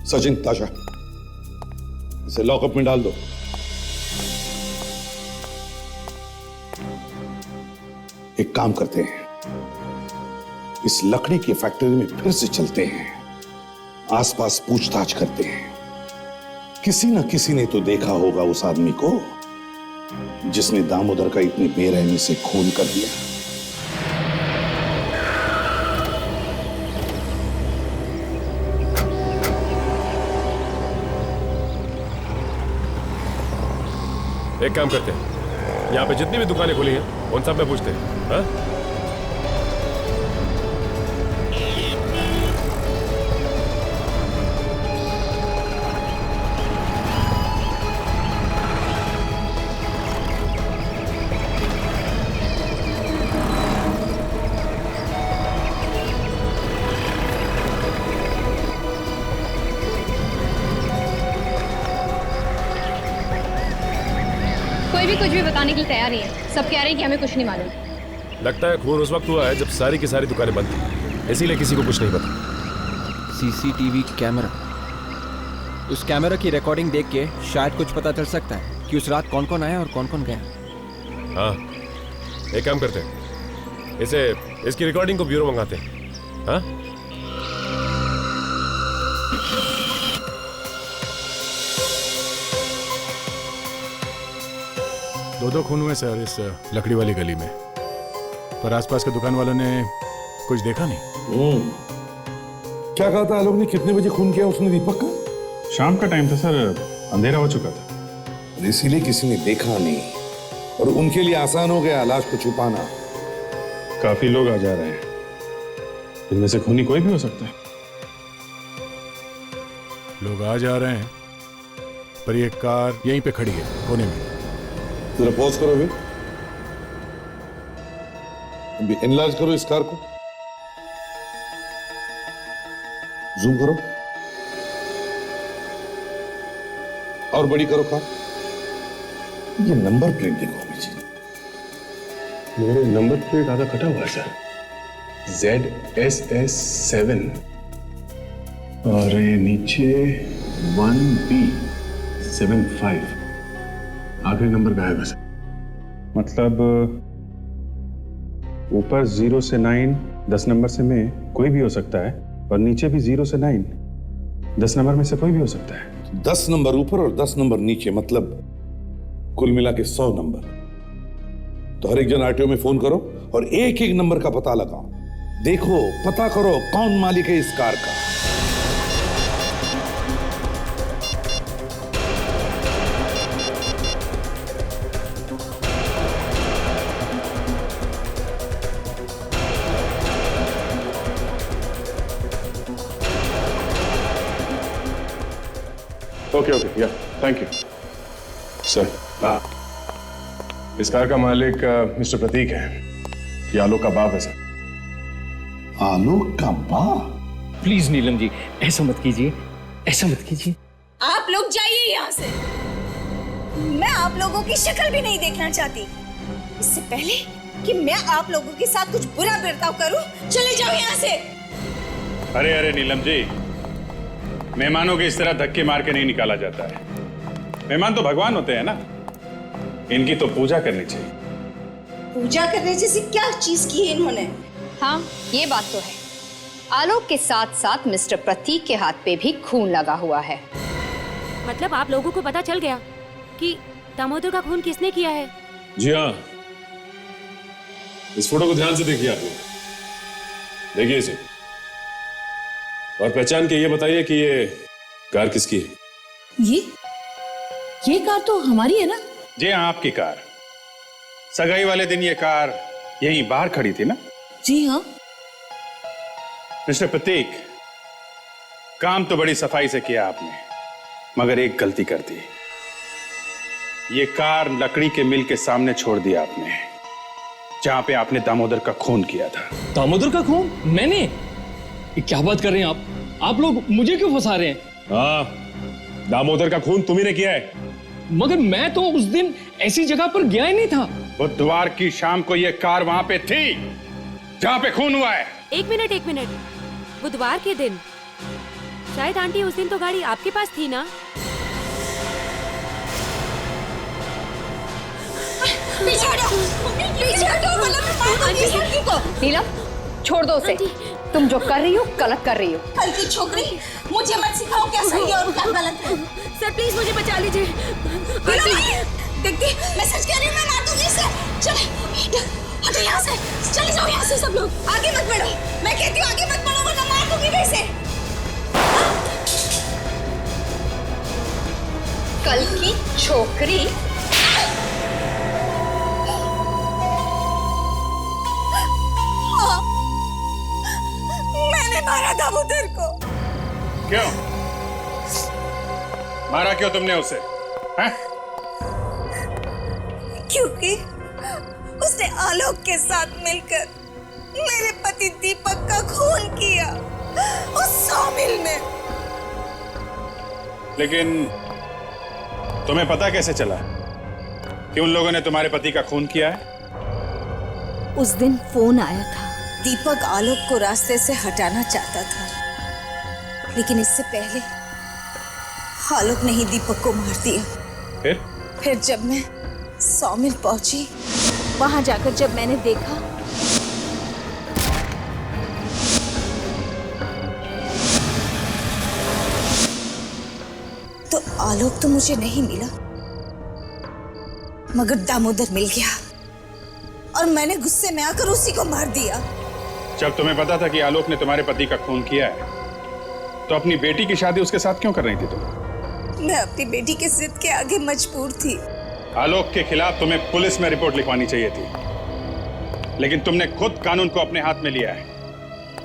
सचिन, ताशा, इसे लॉकअप में डाल दो। एक काम करते हैं, इस लकड़ी की फैक्ट्री में फिर से चलते हैं, आसपास पूछताछ करते हैं। किसी न किसी ने तो देखा होगा उस आदमी को जिसने दामोदर का इतनी बेरहमी से खून कर दिया। एक काम करते हैं, यहाँ पे जितनी भी दुकानें खुली हैं उन सब में पूछते हैं। हाँ? कोई भी कुछ भी बताने के लिए तैयार नहीं है। सब कह रहे हैं कि हमें कुछ नहीं मालूम। लगता है खून उस वक्त हुआ है जब सारी की सारी दुकानें बंद थी, इसीलिए किसी को कुछ नहीं पता। सीसीटीवी कैमरा, उस कैमरा की रिकॉर्डिंग देख के शायद कुछ पता चल सकता है कि उस रात कौन कौन आया और कौन कौन गया। हाँ, एक काम करते हैं, इसकी रिकॉर्डिंग को ब्यूरो मंगाते हैं। हाँ? दो खून हुए सर इस लकड़ी वाली गली में, पर आसपास के दुकान वालों ने कुछ देखा नहीं। क्या कहा था आलोक ने? कितने बजे खून किया उसने दीपक का? शाम का टाइम था सर, अंधेरा हो चुका था। इसीलिए किसी ने देखा नहीं और उनके लिए आसान हो गया लाश को छुपाना। काफी लोग आ जा रहे हैं, इनमें से खूनी कोई भी हो सकता है। लोग आ जा रहे हैं, पर ये कार यहीं पे खड़ी है कोने में। जरा पॉज करो अभी एनलार्ज करो इस कार को, जूम करो और बड़ी करो कार। ये नंबर प्लेट देखो जी, मेरे नंबर प्लेट आधा कटा हुआ है सर, ZSS7 और ये नीचे 1B75, आखिरी नंबर गायब है सर। मतलब ऊपर 0 से 9 10 नंबर से में कोई भी हो सकता है, और नीचे भी 0 से 9 10 नंबर में से कोई भी हो सकता है। 10 नंबर ऊपर और 10 नंबर नीचे, मतलब कुल मिला के 100 नंबर। तो हर एक जन आरटीओ में फोन करो और एक एक नंबर का पता लगाओ। देखो, पता करो कौन मालिक है इस कार का। ओके ओके, या थैंक यू सर। हाँ, इस कार का मालिक मिस्टर प्रतीक है। ये आलोक का बाप है सर। आलोक का बाप? प्लीज नीलम जी, ऐसा मत कीजिए, ऐसा मत कीजिए। आप लोग जाइए यहाँ से। मैं आप लोगों की शक्ल भी नहीं देखना चाहती। इससे पहले कि मैं आप लोगों के साथ कुछ बुरा बर्ताव करूं, चले जाओ यहाँ से। अरे अरे नीलम जी, मेहमानों के इस तरह धक्के मार के नहीं निकाला जाता है। मेहमान तो भगवान होते हैं ना, इनकी तो पूजा करनी चाहिए। पूजा करने जैसी क्या चीज की है इन्होंने? हाँ, ये बात तो है। आलोक के साथ साथ मिस्टर प्रतीक के हाथ पे भी खून लगा हुआ है। मतलब आप लोगों को पता चल गया कि दामोदर का खून किसने किया है? जी हाँ, इस फोटो को ध्यान से देखिए आप लोग। देखिए इसे और पहचान के ये बताइए कि ये कार किसकी है। ये कार तो हमारी है ना? जी हाँ, आपकी कार। सगाई वाले दिन ये कार यहीं बाहर खड़ी थी ना? जी हाँ। मिस्टर प्रतीक, काम तो बड़ी सफाई से किया आपने, मगर एक गलती कर दी। ये कार लकड़ी के मिल के सामने छोड़ दिया आपने, जहां पे आपने दामोदर का खून किया था। दामोदर का खून? मैंने? ये क्या बात कर रहे हैं आप लोग मुझे क्यों फंसा रहे हैं? हाँ, दामोदर का खून तुम्ही ने किया है। मगर मैं तो उस दिन ऐसी जगह पर गया ही नहीं था। बुधवार की शाम को ये कार वहां पे थी जहां पे खून हुआ है। एक मिनट, बुधवार के दिन? शायद आंटी उस दिन तो गाड़ी आपके पास थी ना? पीछे हटो, पीछे हटो, वरना मैं मार दूंगी इस लड़की को। नीलम, छोड़ दो उसे। तुम जो कर रही हो गलत कर रही हो। कल की छोकरी, मुझे मत सिखाओ क्या सही है और क्या गलत है। सर प्लीज मुझे बचा लीजिए। देखती, मैं सच कह रही हूँ, मैं मार दूंगी इसे। चलो हटो यहाँ से, चले जाओ यहाँ से सब लोग। आगे मत बढ़ो, मैं कहती हूँ आगे मत बढ़ो वरना मार दूंगी मैं इसे। कल की छोकरी। हाँ, मैंने मारा दामोदर को। क्यों मारा? क्यों तुमने उसे? हैं? क्योंकि उसने आलोक के साथ मिलकर मेरे पति दीपक का खून किया उस सॉमिल में। लेकिन तुम्हें पता कैसे चला कि उन लोगों ने तुम्हारे पति का खून किया है? उस दिन फोन आया था। दीपक आलोक को रास्ते से हटाना चाहता था, लेकिन इससे पहले आलोक ने ही दीपक को मार दिया। फिर जब मैं सॉमिल पहुंची, वहां जाकर जब मैंने देखा तो आलोक तो मुझे नहीं मिला, मगर दामोदर मिल गया और मैंने गुस्से में आकर उसी को मार दिया। जब तुम्हें पता था कि आलोक ने तुम्हारे पति का खून किया है, तो अपनी बेटी की शादी उसके साथ क्यों कर रही थी तुम? मैं अपनी बेटी की जिद के आगे मजबूर थी। आलोक के खिलाफ तुम्हें पुलिस में रिपोर्ट लिखवानी चाहिए थी, लेकिन तुमने खुद कानून को अपने हाथ में लिया है,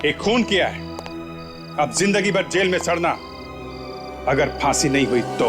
एक खून किया है। अब जिंदगी भर जेल में सड़ना, अगर फांसी नहीं हुई तो।